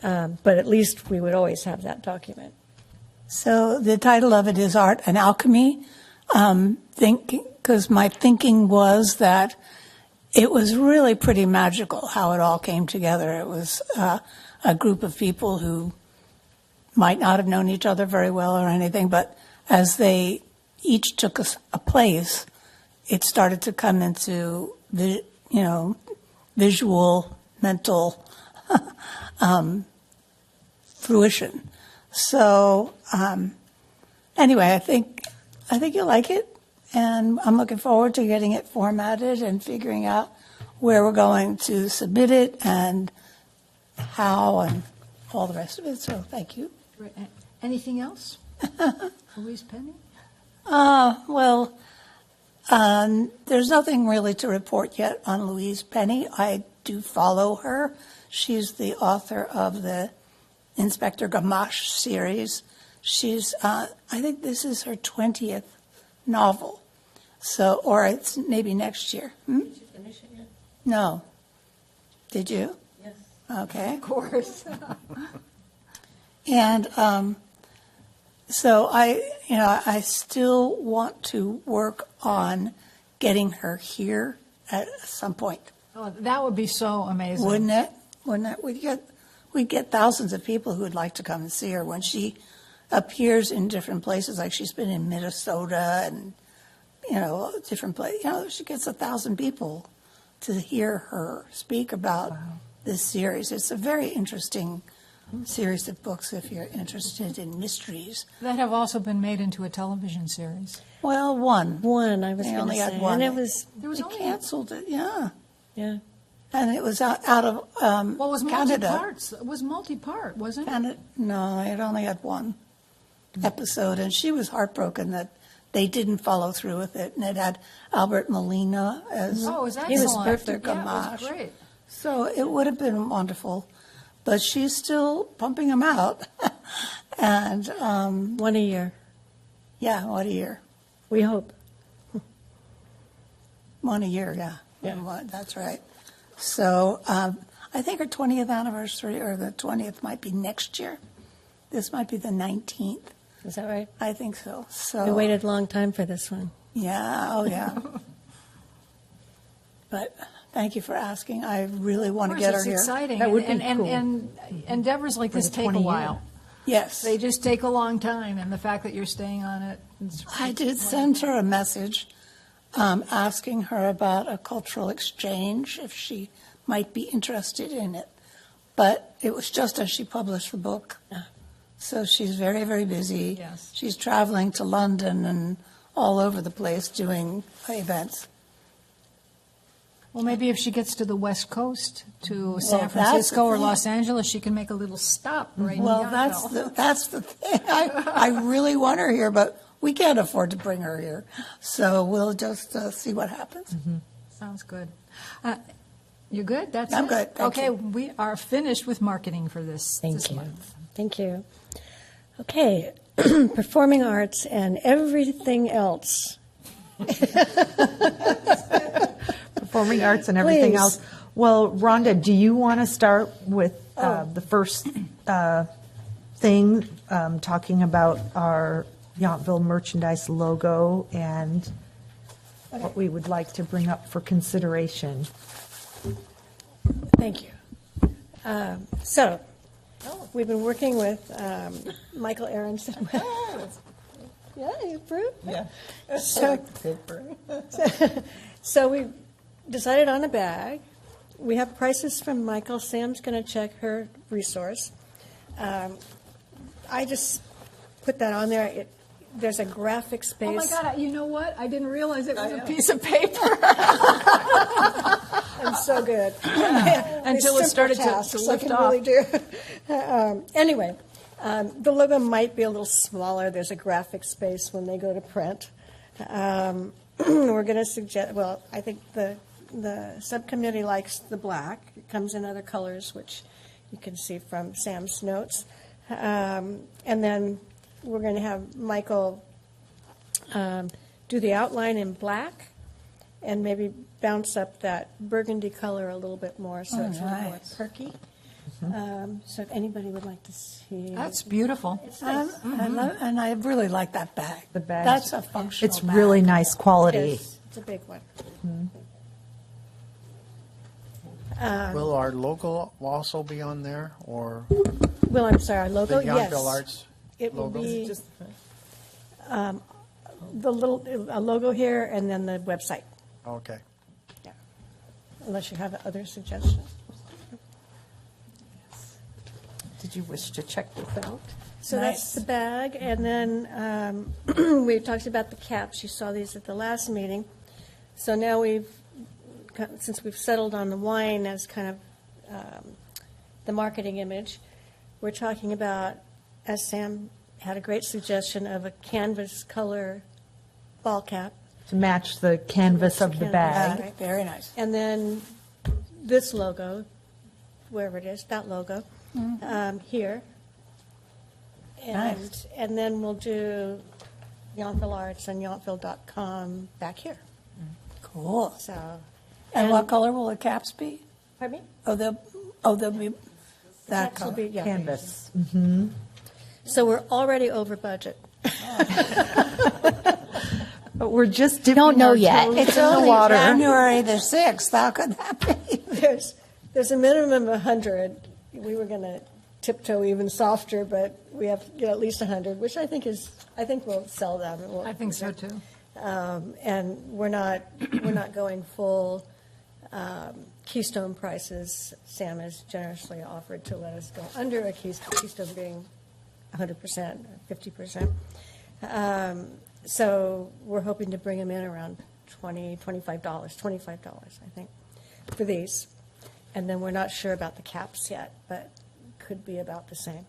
But at least we would always have that document. So the title of it is Art and Alchemy. Because my thinking was that it was really pretty magical how it all came together. It was a group of people who might not have known each other very well or anything, but as they each took a place, it started to come into visual, mental fruition. So anyway, I think you'll like it, and I'm looking forward to getting it formatted and figuring out where we're going to submit it and how and all the rest of it. So thank you. Anything else? Louise Penny? Well, there's nothing really to report yet on Louise Penny. I do follow her. She's the author of the Inspector Gamache series. She's, I think this is her 20th novel. So, or it's maybe next year. Did you finish it yet? No. Did you? Yes. Okay. Of course. And So I still want to work on getting her here at some point. Oh, that would be so amazing. Wouldn't it? Wouldn't it? We'd get thousands of people who would like to come and see her when she appears in different places, like she's been in Minnesota and, different places. She gets 1,000 people to hear her speak about this series. It's a very interesting series of books if you're interested in mysteries. That have also been made into a television series. Well, one. I was They going to only say. had one. And it was, They canceled it, yeah. yeah. And it was out of Well, it was Canada. multi-parts. It was multi-part, wasn't it? Canada. No, it only had one episode, and she was heartbroken that they didn't follow through with it. And it had Albert Molina as Oh, it was He was excellent. perfect. Yeah, it Gamache. was great. So it would have been wonderful, but she's still pumping them out. And One a year, yeah, what a year. we hope. One a year, yeah. Yeah. That's right. So I think her 20th anniversary, or the 20th, might be next year. This might be the 19th. Is that right? I think so. So We waited a long time for this one. Yeah, oh yeah. But thank you for asking. I really want to Of get course, her it's here. exciting. That would be and, cool. and endeavors like this the take a 20 while. Yes. They just take a long time, and the fact that you're staying on it. I did send her a message asking her about a cultural exchange, if she might be interested in it. But it was just as she published the book. So she's very, very busy. Yes. She's traveling to London and all over the place doing events. Well, maybe if she gets to the West Coast, to San that's Francisco the or thing. Los Angeles, she can make a little stop right Well, in that's the thing. I really want her here, but we can't afford to bring her here. So we'll just see what happens. Sounds good. You good? That's I'm it? good, thank Okay, you. we are finished with marketing for this month. Thank you. Okay, performing arts and everything else. Performing arts and everything Please. else. Well, Rhonda, do you want to start with the first thing, talking about our Yountville merchandise logo and what we would like to bring up for consideration? Thank you. So, we've been working with Michael Aronson. Yeah, you approve? Yeah. So we decided on a bag. We have prices from Michael. Sam's going to check her resource. I just put that on there. There's a graphic space. Oh my God! You know what? I didn't realize it was a piece of paper. I'm so good. Until it These started simple to tasks lift I can off. really do. Anyway, the logo might be a little smaller. There's a graphic space when they go to print. We're going to suggest, well, I think the subcommittee likes the black. It comes in other colors, which you can see from Sam's notes. And then we're going to have Michael do the outline in black and maybe bounce up that burgundy color a little bit more so it's a little more nice. perky. So if anybody would like to see. That's beautiful. I love, and I really like that bag. The bag. That's a functional It's bag. really nice quality. It's a big one. Will our logo also be on there, or Well, I'm sorry, our the logo, yes. Yountville Arts? It will logo? be the little, a logo here and then the website, Okay. unless you have other suggestions. Did you wish to check this out? So that's the bag, and then we talked about the caps. You saw these at the last meeting. So now since we've settled on the wine as kind of the marketing image, we're talking about, as Sam had a great suggestion, of a canvas color ball cap. To match the canvas of the bag. Right. Very nice. And then this logo, wherever it is, that logo, here. Nice. And then we'll do Yountville Arts and Yountville.com back here. Cool. So, And what color will the caps be? pardon me? They'll be that Caps will color. be, yeah. Canvas. So we're already over budget. But we're just dipping Don't know our yet. toes It's in the only water. January the 6th. How could that be? There's a minimum of 100. We were going to tiptoe even softer, but we have at least 100, which I think we'll sell them. I think so too. And we're not going full Keystone prices. Sam has generously offered to let us go under a Keystone being 100%, 50%. So we're hoping to bring them in around $25, I think, for these. And then we're not sure about the caps yet, but could be about the same.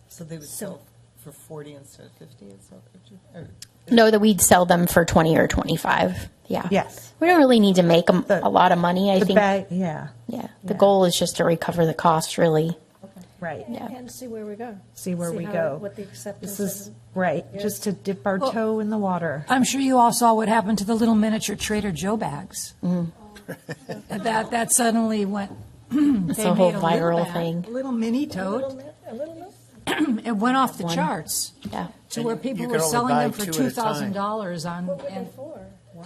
So they would So- sell for 40 instead of 50, is that what you? Or- No, that we'd sell them for 20 or 25. Yeah. Yes. We don't really need to make them a lot of money, I The think. bag, yeah, Yeah. The Yeah. goal is just to recover the cost, really. right. Yeah. And see where we go. See where we how- go. What the acceptance This is, is. right, just to dip our toe in the water. I'm sure you all saw what happened to the little miniature Trader Joe bags. That suddenly went. It's a whole viral thing. A little mini tote. A little bit. It went off the charts Yeah. to where And people you were could only selling buy them for two at a time. $2,000 on, and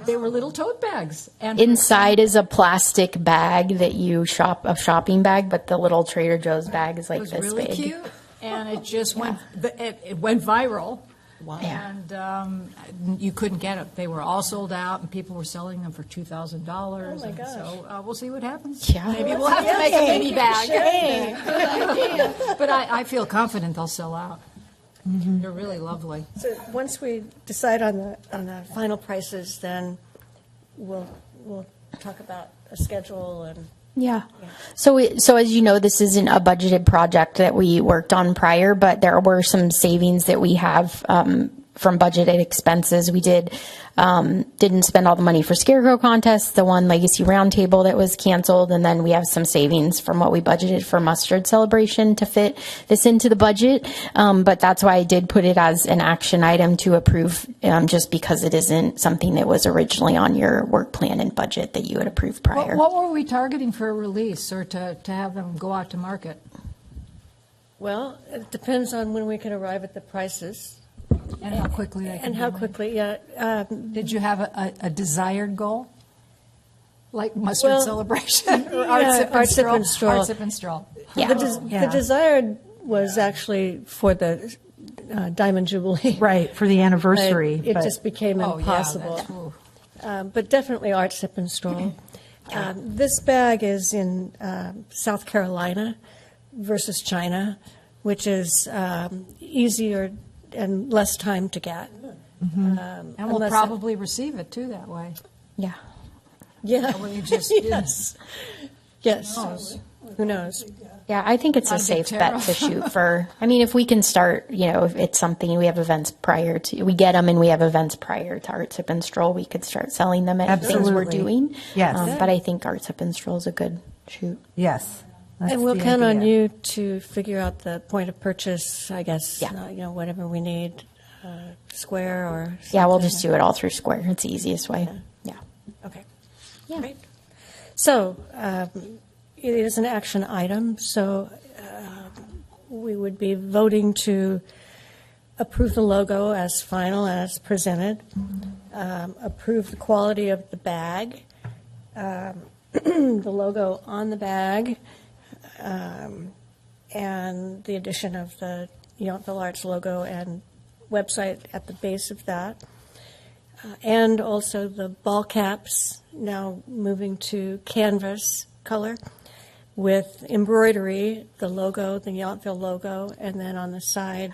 they were little tote bags. And Inside is a plastic bag that you a shopping bag, but the little Trader Joe's bag is it like was this really big. cute, and it just went. It went viral. Wow. And you couldn't get it. They were all sold out, and people were selling them for $2,000. Oh, my gosh. So we'll see what happens. Yeah. Maybe we'll have to make a mini bag. But I feel confident they'll sell out. They're really lovely. So once we decide on the final prices, then we'll talk about a schedule and. Yeah. So as you know, this isn't a budgeted project that we worked on prior, but there were some savings that we have from budgeted expenses. We didn't spend all the money for Scarecrow Contest, the one Legacy Roundtable that was canceled, and then we have some savings from what we budgeted for Mustard Celebration to fit this into the budget. But that's why I did put it as an action item to approve, just because it isn't something that was originally on your work plan and budget that you had approved prior. What were we targeting for a release or to have them go out to market? Well, it depends on when we can arrive at the prices And how quickly they can and be how made. quickly, yeah. Did you have a desired goal? Like Mustard Well, Celebration? Or yeah, Art Sip and Stroll. Art Sip and Stroll. Yeah. The desired was actually for the Diamond Jubilee. Right, for the anniversary. It but- just became Oh, yeah, impossible. that's- ooh. But definitely Art Sip and Stroll. This bag is in South Carolina versus China, which is easier and less time to get. And we'll Unless- probably receive it too that way. Yeah. Yeah. Well, you just yes. Yes. Who knows? Yeah, I think it's a I'd be safe bet to terrified. shoot for. I mean, if we can start, if it's something we have events prior to, we get them and we have events prior to Art Sip and Stroll, we could start selling them at things we're Absolutely. doing. Yes. But I think Art Sip and Stroll is a good shoot. Yes. that's And we'll the count on idea. you to figure out the point of purchase, I guess, Yeah. whatever we need, Square or something. Yeah, we'll just do it all through Square. It's the easiest way. Yeah. Okay. Yeah. Great. So it is an action item, so we would be voting to approve the logo as final, as presented, approve the quality of the bag, the logo on the bag, and the addition of the Yountville Arts logo and website at the base of that. And also the ball caps, now moving to canvas color with embroidery, the logo, the Yountville logo, and then on the side,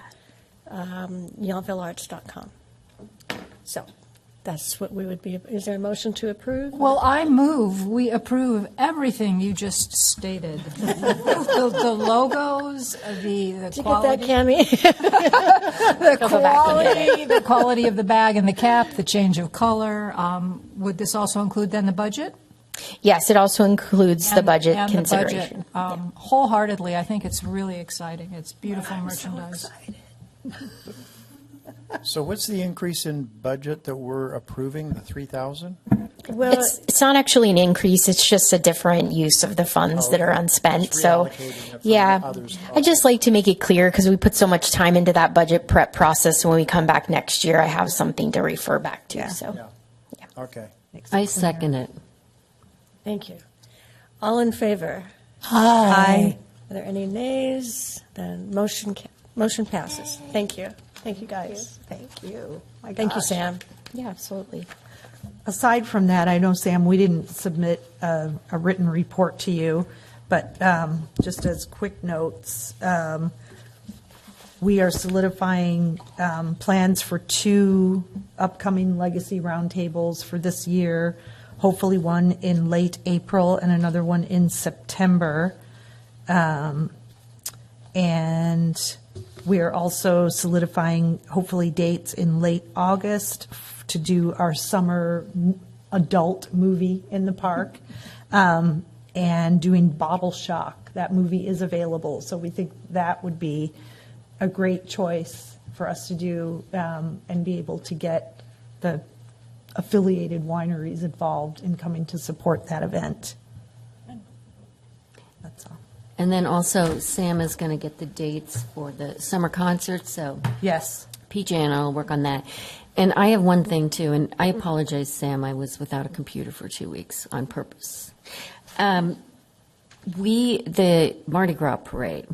yountvillearts.com. So that's what we would be, is there a motion to approve? Well, I move we approve everything you just stated. the logos, the Did you get that, quality, Cammie? the quality of the bag and the cap, the change of color. Would this also include then the budget? Yes, it also includes the budget and consideration. The budget. Wholeheartedly, I think it's really exciting. It's beautiful merchandise. So what's the increase in budget that we're approving, the 3,000? Well, It's not actually an increase, it's just a different use of the funds that are unspent. Just So, reallocating it from yeah, others. I just like to make it clear because we put so much time into that budget prep process. When we come back next year, I have something to refer back to, so. Yeah, okay. I second it. thank you. All in favor? Aye. Are there any nays? Then motion passes. Thank you. Thank you, guys. Thank you. My Thank you, gosh. Sam. Yeah, absolutely. Aside from that, I know, Sam, we didn't submit a written report to you, but just as quick notes, we are solidifying plans for 2 upcoming legacy roundtables for this year, hopefully one in late April and another one in September. And we are also solidifying, hopefully, dates in late August to do our summer adult movie in the park, and doing Bottle Shock. That movie is available, so we think that would be a great choice for us to do, and be able to get the affiliated wineries involved in coming to support that event. That's all. And then also, Sam is going to get the dates for the summer concerts, so Yes. PJ and I will work on that. And I have one thing, too, and I apologize, Sam, I was without a computer for 2 weeks on purpose. The Mardi Gras parade,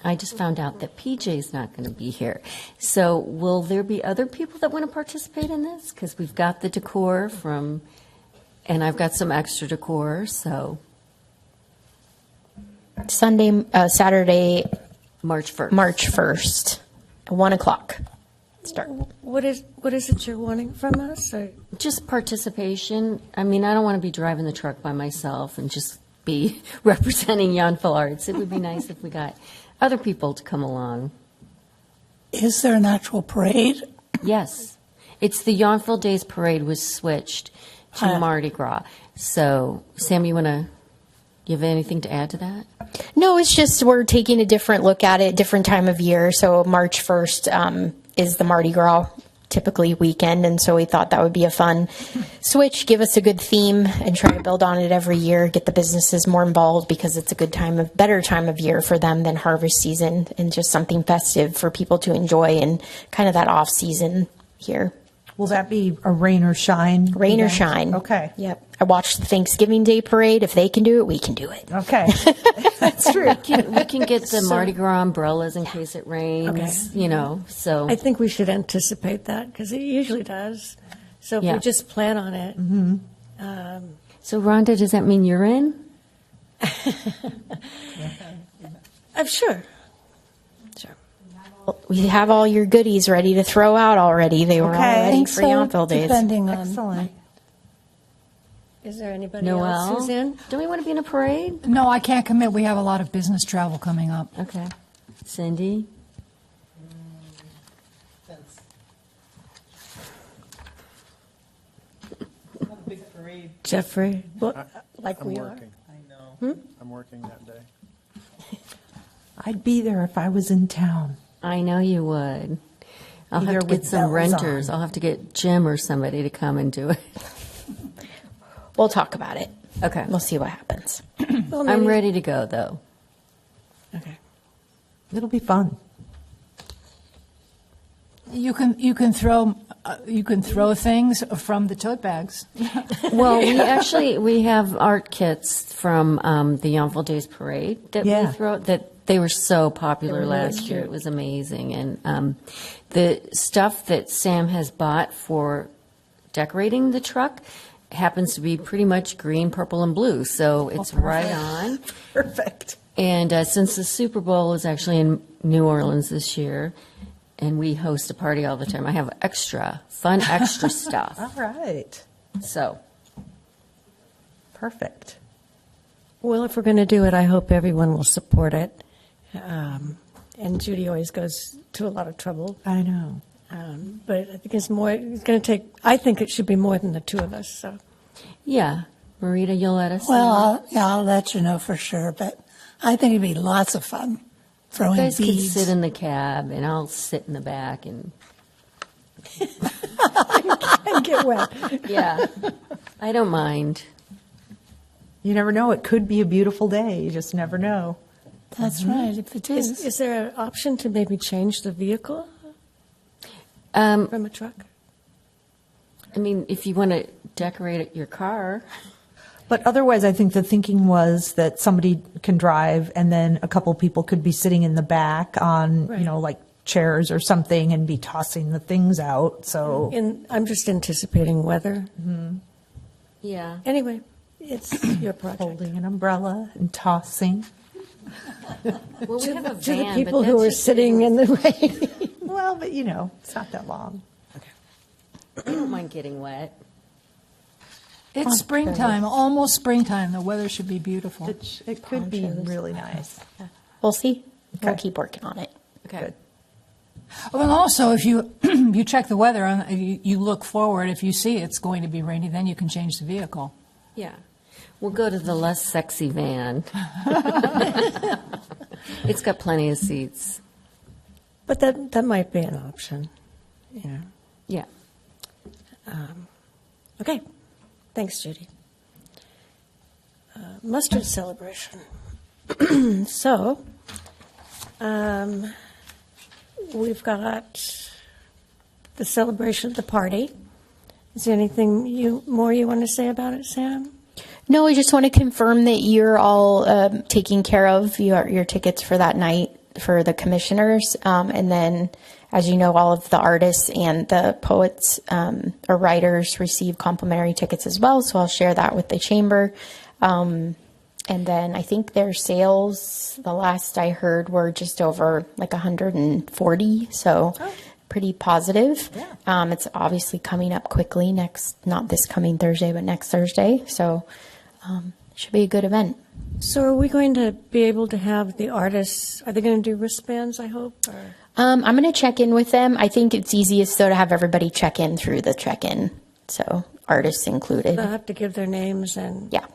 I just found out that PJ's not going to be here. So will there be other people that want to participate in this? Because we've got the decor and I've got some extra decor, so Saturday, March 1st. March 1st, 1 o'clock. Start. What is it you're wanting from us? Or? Just participation. I mean, I don't want to be driving the truck by myself and just be representing Yountville Arts. It would be nice if we got other people to come along. Is there an actual parade? Yes. It's the Yountville Days Parade was switched to Mardi Gras. So, Sam, you have anything to add to that? No, it's just we're taking a different look at it, different time of year. So March 1st is the Mardi Gras typically weekend, and so we thought that would be a fun switch, give us a good theme, and try to build on it every year, get the businesses more involved because it's a better time of year for them than harvest season, and just something festive for people to enjoy and kind of that off season here. Will that be a rain or shine? Rain or event? shine. Okay. Yep. I watched the Thanksgiving Day parade. If they can do it, we can do it. Okay. That's true. We can get the Mardi Gras umbrellas in case it rains, so. I think we should anticipate that because it usually does. So if Yeah. we just plan on it. So, Rhonda, does that mean you're in? I'm sure. Sure. We have all your goodies ready to throw out already. They were all Okay. ready think for so, Yountville Days. depending on. Excellent. Is there anybody else Noel? who's in? Don't we want to be in a parade? No, I can't commit. We have a lot of business travel coming up. Okay. Cindy? Jeffrey? Well, like I'm we are. working. I know. I'm working that day. I'd be there if I was in town. I know you would. I'll Either have to get with some bells renters. on. I'll have to get Jim or somebody to come and do it. We'll talk about it. Okay. We'll see what happens. Well, I'm maybe- ready to go, though. Okay. It'll be fun. You can throw things from the tote bags. Well, we have art kits from the Yountville Days Parade that Yeah. we throw, that they were so popular They were really last year. cute. It was amazing. And the stuff that Sam has bought for decorating the truck happens to be pretty much green, purple, and blue. So it's right on. Perfect. And since the Super Bowl is actually in New Orleans this year, and we host a party all the time, I have extra stuff. All right. So, Perfect. Well, if we're going to do it, I hope everyone will support it. And Judy always goes to a lot of trouble. I know. But I think it's going to take, I think it should be more than the two of us, so. yeah. Marita, you'll let us Well, I'll let you know for sure, but I think it'd be lots of fun know. throwing You guys could beads. sit in the cab, and I'll sit in the back, and And get wet. yeah. I don't mind. You never know. It could be a beautiful day. You just never know. That's right, if it is. Is there an option to maybe change the vehicle Um, from a truck? I mean, if you want to decorate your car, But otherwise, I think the thinking was that somebody can drive and then a couple people could be sitting in the back on, Right. you know, like chairs or something and be tossing the things out. So And I'm just anticipating weather. yeah. Anyway, it's your project. holding an umbrella and tossing. Well, we have a To the van, people but who that's are just- sitting in the rain. Well, but you know, it's not that long. I don't mind getting wet. It's springtime, almost springtime. The weather should be beautiful. It could be really nice. We'll see. We'll Okay. keep working on it. Okay. Oh, and also, if you you check the weather, you look forward. If you see it's going to be rainy, then you can change the vehicle. Yeah. We'll go to the less sexy van. It's got plenty of seats. But that might be an option, you know. Yeah. Okay, thanks, Judy. Mustard celebration. So, we've got the celebration of the party. Is there anything more you want to say about it, Sam? No, I just want to confirm that you're all taking care of your tickets for that night for the commissioners. And then, as you know, all of the artists and the poets or writers receive complimentary tickets as well. So I'll share that with the chamber. And then I think their sales, the last I heard, were just over like 140. So pretty positive. Yeah. It's obviously coming up quickly not this coming Thursday, but next Thursday. So should be a good event. So are we going to be able to have the artists, are they going to do wristbands, I hope? Or? I'm going to check in with them. I think it's easiest, though, to have everybody check in through the check-in. So artists included. They'll have to give their names and... Yeah.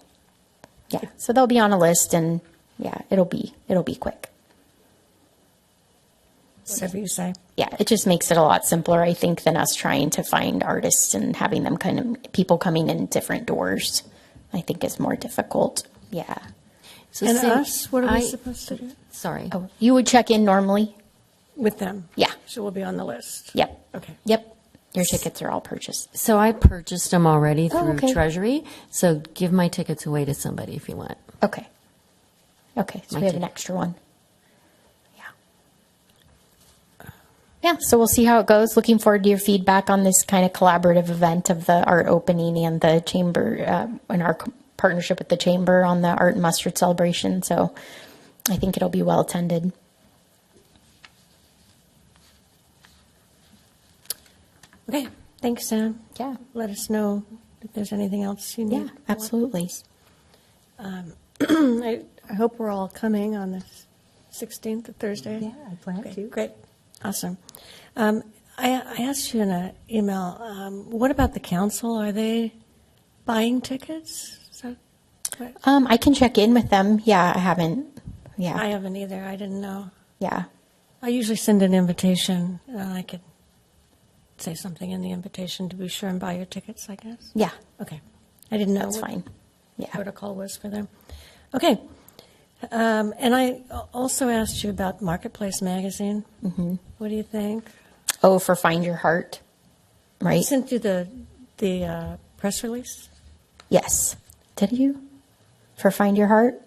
Yeah. So they'll be on a list, and yeah, it'll be quick. Whatever you say. Yeah, it just makes it a lot simpler, I think, than us trying to find artists and having them people coming in different doors. I think is more difficult. Yeah. So And Sam, us, what are we supposed to do? Sorry. Oh, you would check in normally? With them? Yeah. So we'll be on the list? Yep. Okay. Yep. Your tickets are all purchased. So I purchased them already through okay. Treasury. So give my tickets away to somebody if you want. Okay. Okay. So My we have an ticket. extra one. Yeah. Yeah. So we'll see how it goes. Looking forward to your feedback on this kind of collaborative event of the art opening and the chamber and our partnership with the chamber on the art and mustard celebration. So I think it'll be well attended. Okay, thanks, Sam. Yeah. Let us know if there's anything else you need. Yeah, absolutely. I hope we're all coming on the 16th, Thursday. Yeah, I plan Okay, to. Great, awesome. I asked you in an email, what about the council? Are they buying tickets? Is that right? I can check in with them. Yeah, I haven't. Yeah. I haven't either, I didn't know. Yeah. I usually send an invitation, and I could say something in the invitation to be sure and buy your tickets, I guess. Yeah. Okay, I didn't know That's what fine. Yeah. protocol was for them. Okay, and I also asked you about Marketplace Magazine. Mm-hmm. What do you think? Oh, for Find Your Heart, I right? sent you the press release. Yes. Did you? For Find Your Heart?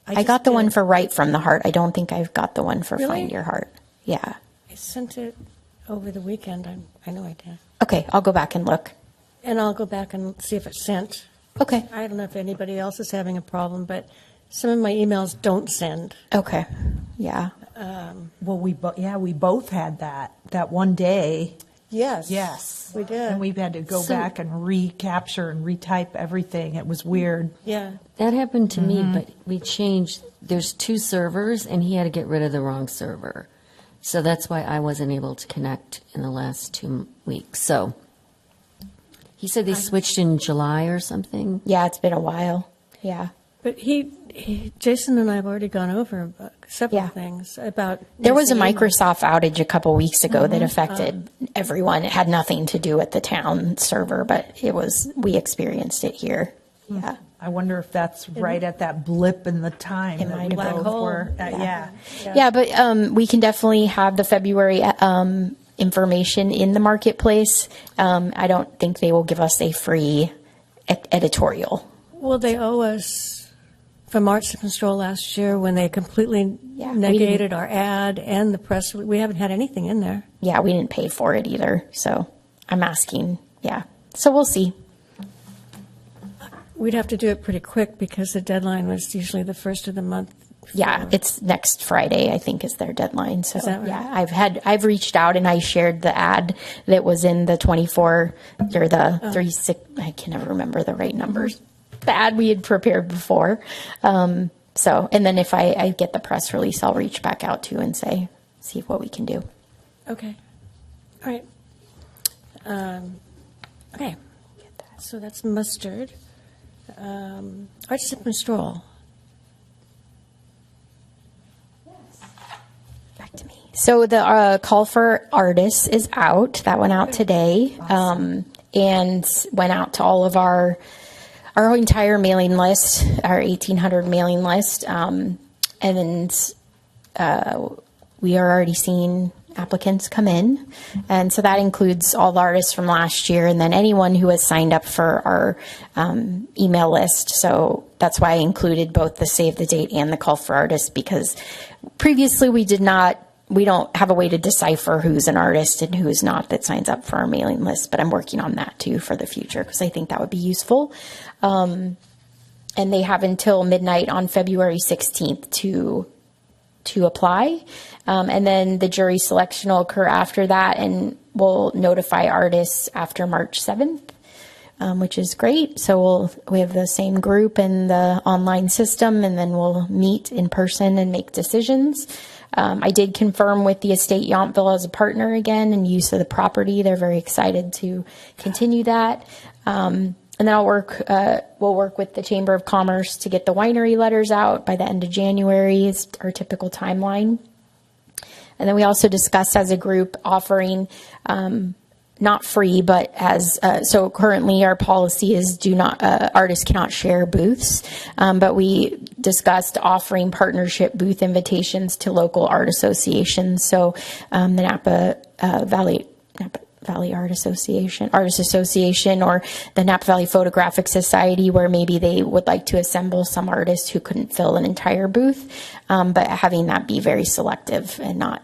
I just got the one did. for Right from the Heart. I don't think I've got the one for Really? Find Your Heart. Yeah. I sent it over the weekend. I know I did. Okay, I'll go back and look. And I'll go back and see if it's sent. Okay. I don't know if anybody else is having a problem, but some of my emails don't send. Okay. Yeah. Well, we both had that one day. Yes. Yes. We did. And we've had to go back and recapture and retype everything. It was weird. Yeah. That happened to me, but we changed. There's 2 servers, and he had to get rid of the wrong server. So that's why I wasn't able to connect in the last 2 weeks. So he said they switched in July or something. Yeah, it's been a while. Yeah. But Jason and I have already gone over several Yeah. things about. There was a missing emails. Microsoft outage a couple weeks ago that affected everyone. It had nothing to do with the town server, but we experienced it here. Yeah. I wonder if that's right at that blip in the time. It that might we have been. both were at. Yeah. Yeah, but we can definitely have the February information in the marketplace. I don't think they will give us a free editorial. Well, they owe us from Arts and Control last year when they completely Yeah, we negated our ad and the press. We haven't had anything in there. Yeah, we didn't pay for it either. So I'm asking. Yeah. So we'll see. We'd have to do it pretty quick because the deadline was usually the first of the month. Yeah, it's next Friday, I think, is their deadline. So Is that right? yeah, I've reached out and I shared the ad that was in the 24 or the 36. I can never remember the right numbers. The ad we had prepared before. So, and then if I get the press release, I'll reach back out to you and see what we can do. Okay. All right. Okay. So that's mustard. Arts and Control. Back to me. So the call for artists is out. That went out today, and went out to all of our entire mailing list, our 1,800 mailing list, and we are already seeing applicants come in, and so that includes all the artists from last year, and then anyone who has signed up for our email list. So that's why I included both the save the date and the call for artists, because previously we don't have a way to decipher who's an artist and who's not that signs up for our mailing list, but I'm working on that too for the future because I think that would be useful. And they have until midnight on February 16th to apply. And then the jury selection will occur after that, and we'll notify artists after March 7th, which is great. So we have the same group in the online system, and then we'll meet in person and make decisions. I did confirm with the estate Yountville as a partner again and use of the property. They're very excited to continue that. And then we'll work with the Chamber of Commerce to get the winery letters out by the end of January is our typical timeline. And then we also discussed as a group offering, not free, but so currently our policy is artists cannot share booths. But we discussed offering partnership booth invitations to local art associations. So the Napa Valley Artist Association, or the Napa Valley Photographic Society, where maybe they would like to assemble some artists who couldn't fill an entire booth, but having that be very selective and not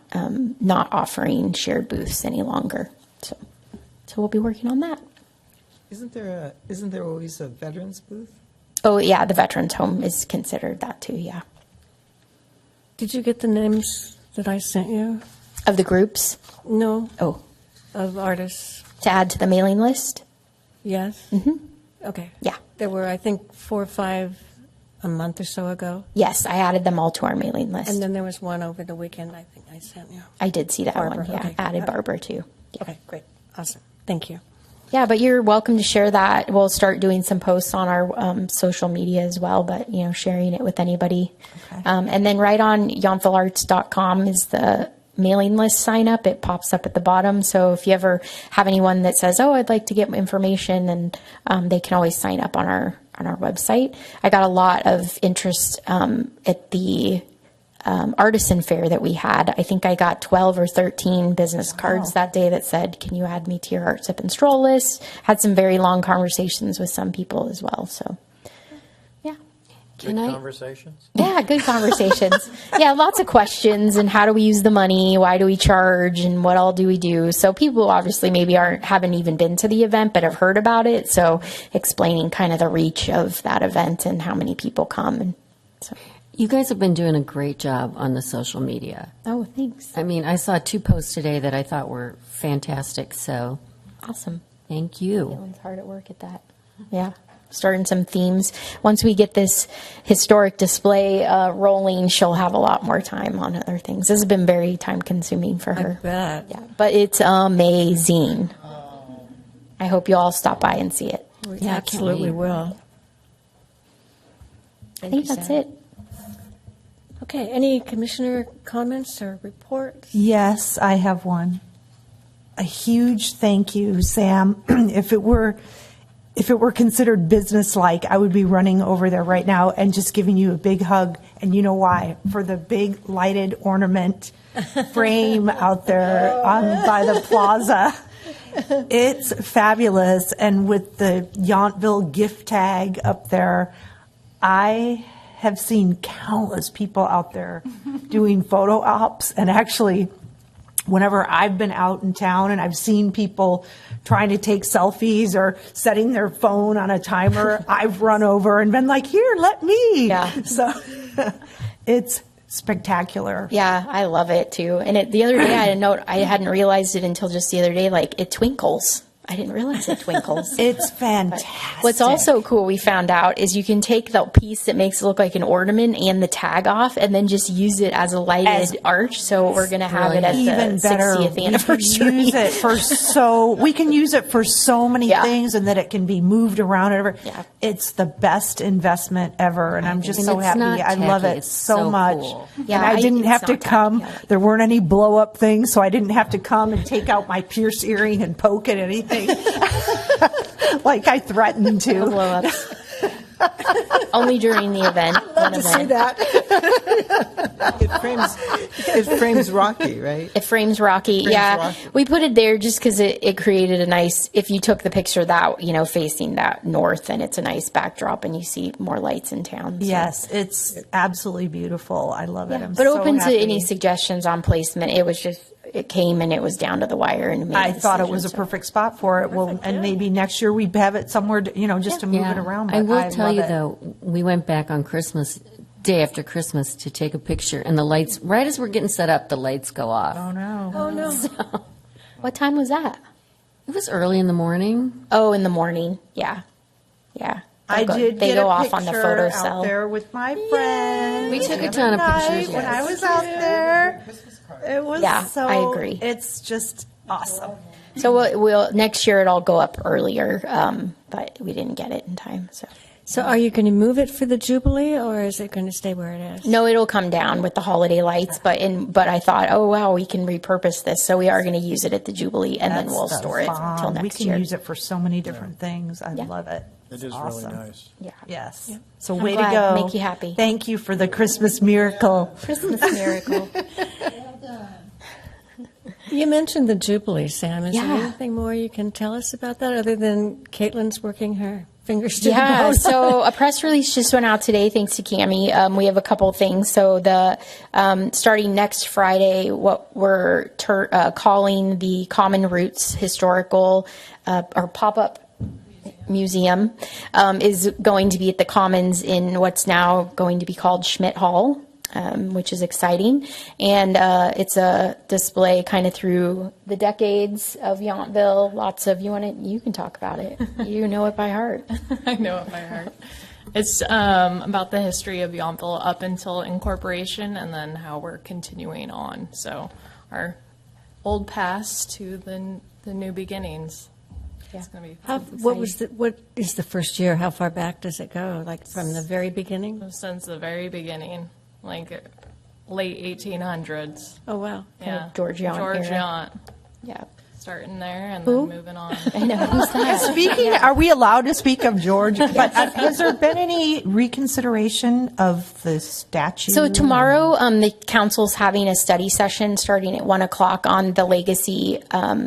offering shared booths any longer. So we'll be working on that. Isn't there always a veterans booth? Oh yeah, the Veterans Home is considered that too. Yeah. Did you get the names that I sent you? Of the groups? No. Oh. Of artists? To add to the mailing list? Yes. Mm-hmm. Okay. Yeah. There were, I think, 4 or 5 a month or so ago. Yes, I added them all to our mailing list. And then there was one over the weekend, I think I sent you. I did see that Barbara, one. Yeah, okay. added Barbara too. Yeah. Okay, great. Awesome. Thank you. Yeah, but you're welcome to share that. We'll start doing some posts on our social media as well, but, sharing it with anybody. Okay. And then right on yountvillearts.com is the mailing list sign up. It pops up at the bottom. So if you ever have anyone that says, oh, I'd like to get information, and they can always sign up on our website. I got a lot of interest at the artisan fair that we had. I think I got 12 or 13 business cards that day that said, can you add me to your art sip and stroll list? Had some very long conversations with some people as well. So, yeah. Good conversations? Yeah, good conversations. Yeah, lots of questions, and how do we use the money? Why do we charge? And what all do we do? So people obviously maybe haven't even been to the event, but have heard about it. So explaining kind of the reach of that event and how many people come. And so. You guys have been doing a great job on the social media. Oh, thanks. I mean, I saw 2 posts today that I thought were fantastic, so Awesome. thank you. Dylan's hard at work at that. Yeah. Starting some themes. Once we get this historic display rolling, she'll have a lot more time on other things. This has been very time consuming for her. I bet. Yeah, but it's amazing. I hope you all stop by and see it. We Yeah, I can't absolutely wait. will. I think that's it. Okay, any commissioner comments or reports? Yes, I have one. A huge thank you, Sam. If it were considered businesslike, I would be running over there right now and just giving you a big hug. And you know why? For the big lighted ornament frame out there by the plaza. It's fabulous. And with the Yountville gift tag up there, I have seen countless people out there doing photo ops. And actually, whenever I've been out in town and I've seen people trying to take selfies or setting their phone on a timer, I've run over and been like, here, let me. Yeah. So it's spectacular. Yeah, I love it too. And the other day I hadn't realized it until just the other day, like it twinkles. I didn't realize it twinkles. It's fantastic. What's also cool we found out is you can take the piece that makes it look like an ornament and the tag off and then just use it as a lighted arch. So we're going to have it at even the better. 60th anniversary. We can use it for so many Yeah. things, and that it can be moved around and everything. Yeah. It's the best investment ever, and I'm just And so it's happy. not I love tacky. it It's so so much. cool. Yeah, and I didn't it's have to not come. tacky. There weren't any blow up things, so I didn't have to come and take out my pierced earring and poke at anything. Like I threatened to. Blow ups. Only during the event. To see that. It frames Rocky, right? It frames Rocky. Frames Yeah. Rocky. We put it there just because it created a nice, if you took the picture that, facing that north, and it's a nice backdrop and you see more lights in town. So. Yes, it's absolutely beautiful. I love it. I'm But so open happy. to any suggestions on placement. It was just, it came and it was down to the wire. And made I thought it was a decisions. perfect spot for it. Well, and maybe next year we have it somewhere, just to move it around. I but will tell love you it. though, we went back on Christmas day after Christmas to take a picture, and the lights, right as we're getting set up, the lights go off. Oh no! Oh, no. What time was that? It was early in the morning. Oh, in the morning. Yeah. Yeah. I did They get go a off on the picture photo out cell. there with my friends. We took a the ton of other pictures, night when yes. I was out there. It was Yeah, so. I agree. It's just awesome. So we'll next year it'll go up earlier, but we didn't get it in time. So are you going to move it for the Jubilee, or is it going to stay where it is? No, it'll come down with the holiday lights, but I thought, oh wow, we can repurpose this, so we are going to use it at the Jubilee, and then That's we'll the store it bomb. until We next can year. use it for so many different things. I Yeah. love it. It is awesome. really nice. Yeah. Yes. So I'm way glad. to go. Make you happy. Thank you for the Christmas miracle. Christmas miracle. You mentioned the Jubilee, Sam. Is there Yeah. anything more you can tell us about that other than Caitlin's working her fingers to the Yeah, bone? so a press release just went out today, thanks to Cammie. We have a couple things. So the starting next Friday, what we're calling the Common Roots Historical or Pop-Up Museum is going to be at the Commons in what's now going to be called Schmidt Hall. Which is exciting, and it's a display kind of through the decades of Yountville. Lots of you can talk about it. You know it by heart. I know it by heart. It's about the history of Yountville up until incorporation, and then how we're continuing on. So our old past to the new beginnings. Yeah. It's going to be What is the first year? How far back does it go? Like from the very beginning? since the very beginning, like late 1800s. Oh wow! Yeah, George Yount George era. Yount. Yeah. Starting there and Who? then moving on. I know. Who's that? Speaking, are we allowed to speak of George? But has there been any reconsideration of the statue? So tomorrow, the council's having a study session starting at 1:00 on the Legacy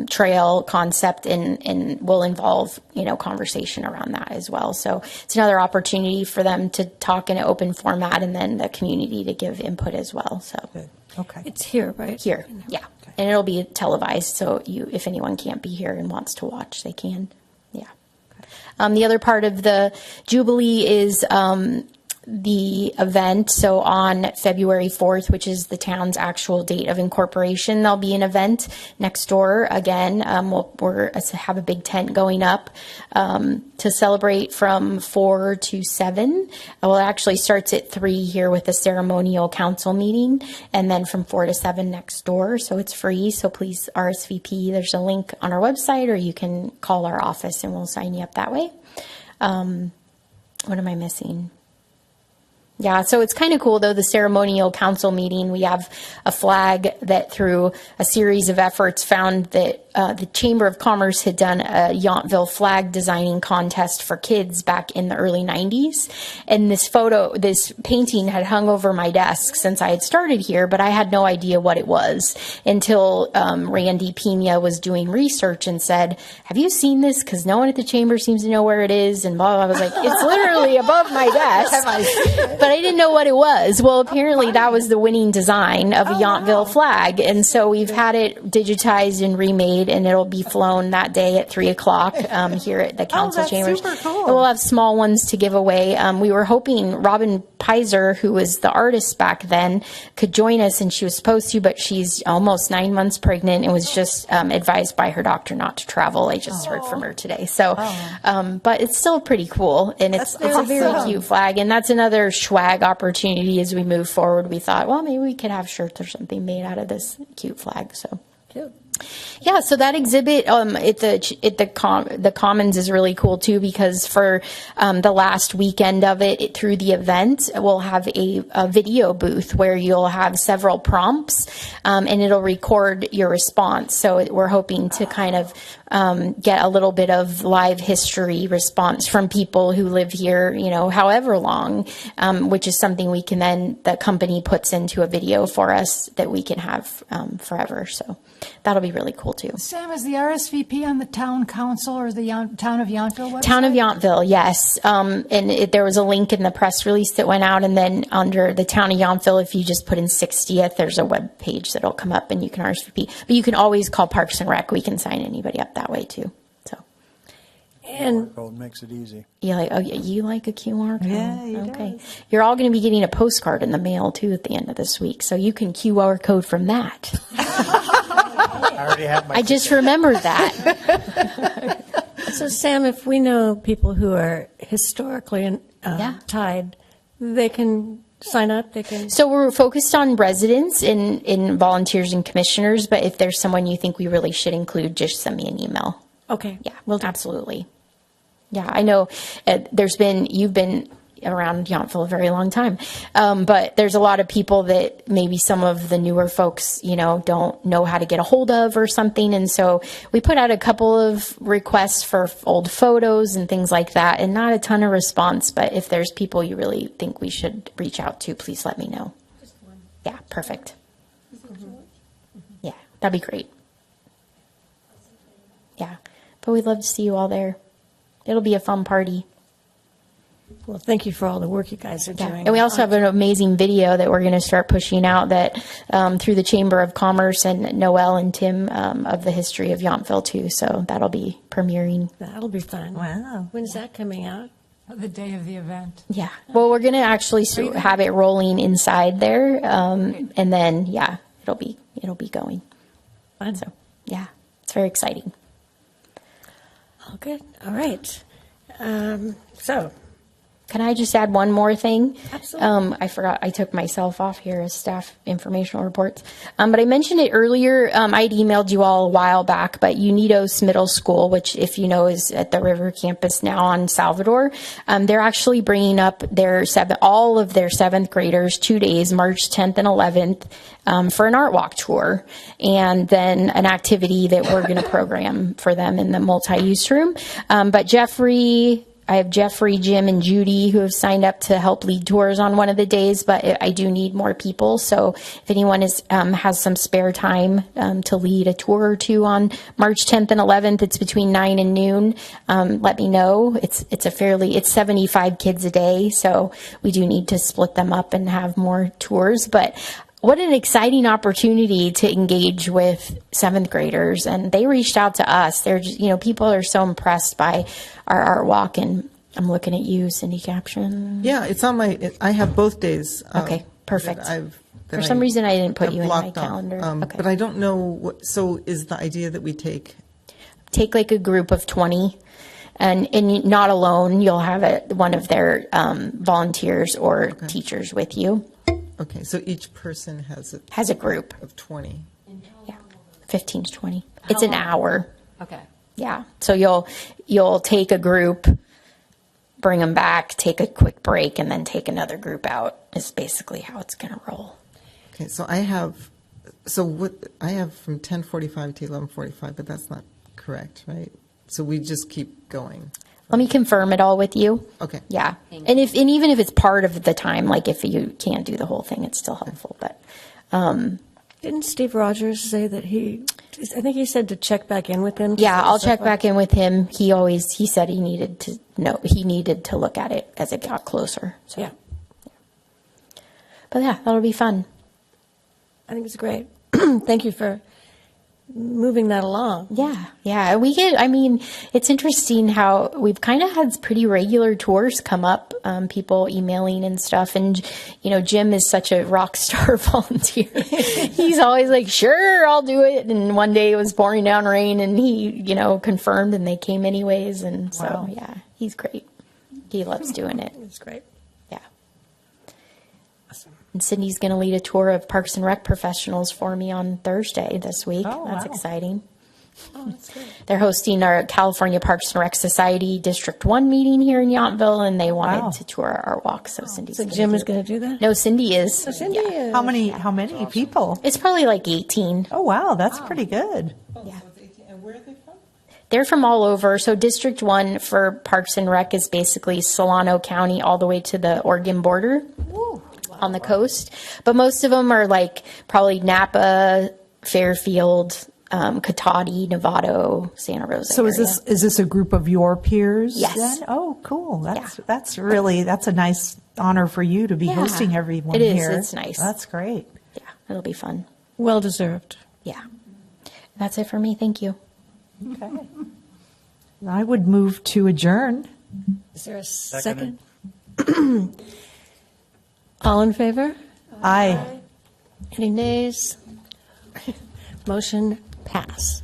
Trail concept, and will involve conversation around that as well. So it's another opportunity for them to talk in an open format, and then the community to give input as well. So Okay. It's here, right? here, yeah, and it'll be televised. So if anyone can't be here and wants to watch, they can. Yeah. The other part of the Jubilee is the event. So on February 4th, which is the town's actual date of incorporation, there'll be an event next door again. We're have a big tent going up to celebrate from 4 to 7. Well, it actually starts at 3 here with a ceremonial council meeting, and then from 4 to 7 next door. So it's free. So please RSVP. There's a link on our website, or you can call our office and we'll sign you up that way. What am I missing? Yeah, so it's kind of cool, though, the ceremonial council meeting. We have a flag that, through a series of efforts, found that the Chamber of Commerce had done a Yountville flag designing contest for kids back in the early 90s. And this painting had hung over my desk since I had started here, but I had no idea what it was until Randy Pena was doing research and said, "Have you seen this? Because no one at the Chamber seems to know where it is." And blah, blah. I was like, "It's literally above my desk." But I didn't know what it was. Well, apparently that was the winning design of a Yountville flag. And so we've had it digitized and remade, and it'll be flown that day at 3:00 here at the council chambers. Super cool. And we'll have small ones to give away. We were hoping Robin Pizer, who was the artist back then, could join us, and she was supposed to, but she's almost 9 months pregnant and was just advised by her doctor not to travel. I just heard from her today. So, but it's still pretty cool, and it's a very cute flag, and that's another swag opportunity as we move forward. We thought, well, maybe we could have shirts or something made out of this cute flag. So Cute. yeah, so that exhibit at the Commons is really cool too, because for the last weekend of it, through the event, we'll have a video booth where you'll have several prompts, and it'll record your response. So we're hoping to kind of get a little bit of live history response from people who live here, however long, which is something we can then, the company puts into a video for us that we can have forever. So that'll be really cool too. Sam, is the RSVP on the town council or the town of Yountville website? Town of Yountville, yes. There was a link in the press release that went out, and then under the Town of Yountville, if you just put in 60th, there's a web page that'll come up and you can RSVP. But you can always call Parks and Rec. We can sign anybody up that way too. So. And Code makes it easy. You like a QR code? Yeah, he okay. does. You're all going to be getting a postcard in the mail too at the end of this week, so you can QR code from that. I already have my. I just remembered that. so, Sam, if we know people who are historically tied, they can sign up. They can. So we're focused on residents and volunteers and commissioners, but if there's someone you think we really should include, just send me an email. Okay. Yeah, absolutely. Yeah, I know you've been around Yountville a very long time, but there's a lot of people that maybe some of the newer folks, don't know how to get a hold of or something. And so we put out a couple of requests for old photos and things like that, and not a ton of response. But if there's people you really think we should reach out to, please let me know. Yeah, perfect. Yeah, that'd be great. Yeah, but we'd love to see you all there. It'll be a fun party. Well, thank you for all the work you guys are doing. And we also have an amazing video that we're going to start pushing out that through the Chamber of Commerce and Noel and Tim of the history of Yountville too. So that'll be premiering. That'll be fun. Wow. When's that coming out? The day of the event. Yeah. Well, we're going to actually have it rolling inside there, and then it'll be going. Fun. So yeah, it's very exciting. Oh, good. All right. So. Can I just add one more thing? Absolutely. I forgot I took myself off here as staff informational reports. But I mentioned it earlier. I'd emailed you all a while back, but Unidos Middle School, which if you know is at the River Campus now on Salvador, they're actually bringing up all of their seventh graders 2 days, March 10th and 11th, for an art walk tour, and then an activity that we're going to program for them in the multi-use room. But I have Jeffrey, Jim, and Judy who have signed up to help lead tours on one of the days, but I do need more people. So if anyone has some spare time to lead a tour or two on March 10th and 11th, it's between 9 and noon. Let me know. It's 75 kids a day, so we do need to split them up and have more tours. But what an exciting opportunity to engage with seventh graders. And they reached out to us. They're just, people are so impressed by our art walk. And I'm looking at you, Cindy Caption. Yeah, it's on I have both days. Okay, perfect. that For some reason, I didn't put you in my blocked off. calendar. Okay. But I don't know so is the idea that we take like a group of 20 and not alone. You'll have one of their volunteers or teachers with you. Okay, so each person Has a group. of 20. Yeah, 15 to 20. It's an hour. Okay. Yeah. So you'll take a group bring them back, take a quick break, and then take another group out is basically how it's going to roll. Okay, so I have from 10:45 to 11:45, but that's not correct, right? So we just keep going. Let me confirm it all with you. Okay. Yeah. And even if it's part of the time, like if you can't do the whole thing, it's still helpful. But Didn't Steve Rogers say that I think he said to check back in with him? yeah, I'll check back in with him. He said he needed to look at it as it got closer. So. Yeah. But yeah, that'll be fun. I think it's great. Thank you for moving that along. Yeah. It's interesting how we've kind of had pretty regular tours come up, people emailing and stuff. And, Jim is such a rock star volunteer. He's always like, sure, I'll do it. And one day it was pouring down rain and he, confirmed and they came anyways. And so, Wow. yeah, he's great. He loves doing it. It's great. Yeah. And Sydney's going to lead a tour of Parks and Rec professionals for me on Thursday this week. Oh, That's wow. exciting. Oh, that's good. They're hosting our California Parks and Rec Society District 1 meeting here in Yountville, and they wanted Wow. to tour our walk. So Cindy's So gonna Jim do is it. going to do that? No, Cindy is. Cindy Yeah. is. How many people? It's probably like 18. Oh, wow, that's pretty good. Yeah. And where are they from? They're from all over. So District 1 for Parks and Rec is basically Solano County all the way to the Oregon border on the coast. But most of them are like probably Napa, Fairfield, Cotati, Novato, Santa Rosa. So area. is this a group of your peers? Yes. Then? Oh, cool. That's Yeah. that's a nice honor for you to be Yeah. hosting everyone It is. here. It's nice. That's great. Yeah, it'll be fun. Well deserved. Yeah. That's it for me. Thank you. Okay. I would move to adjourn. Is there a Seconded. second? All in favor? Aye. Any nays? Motion passed.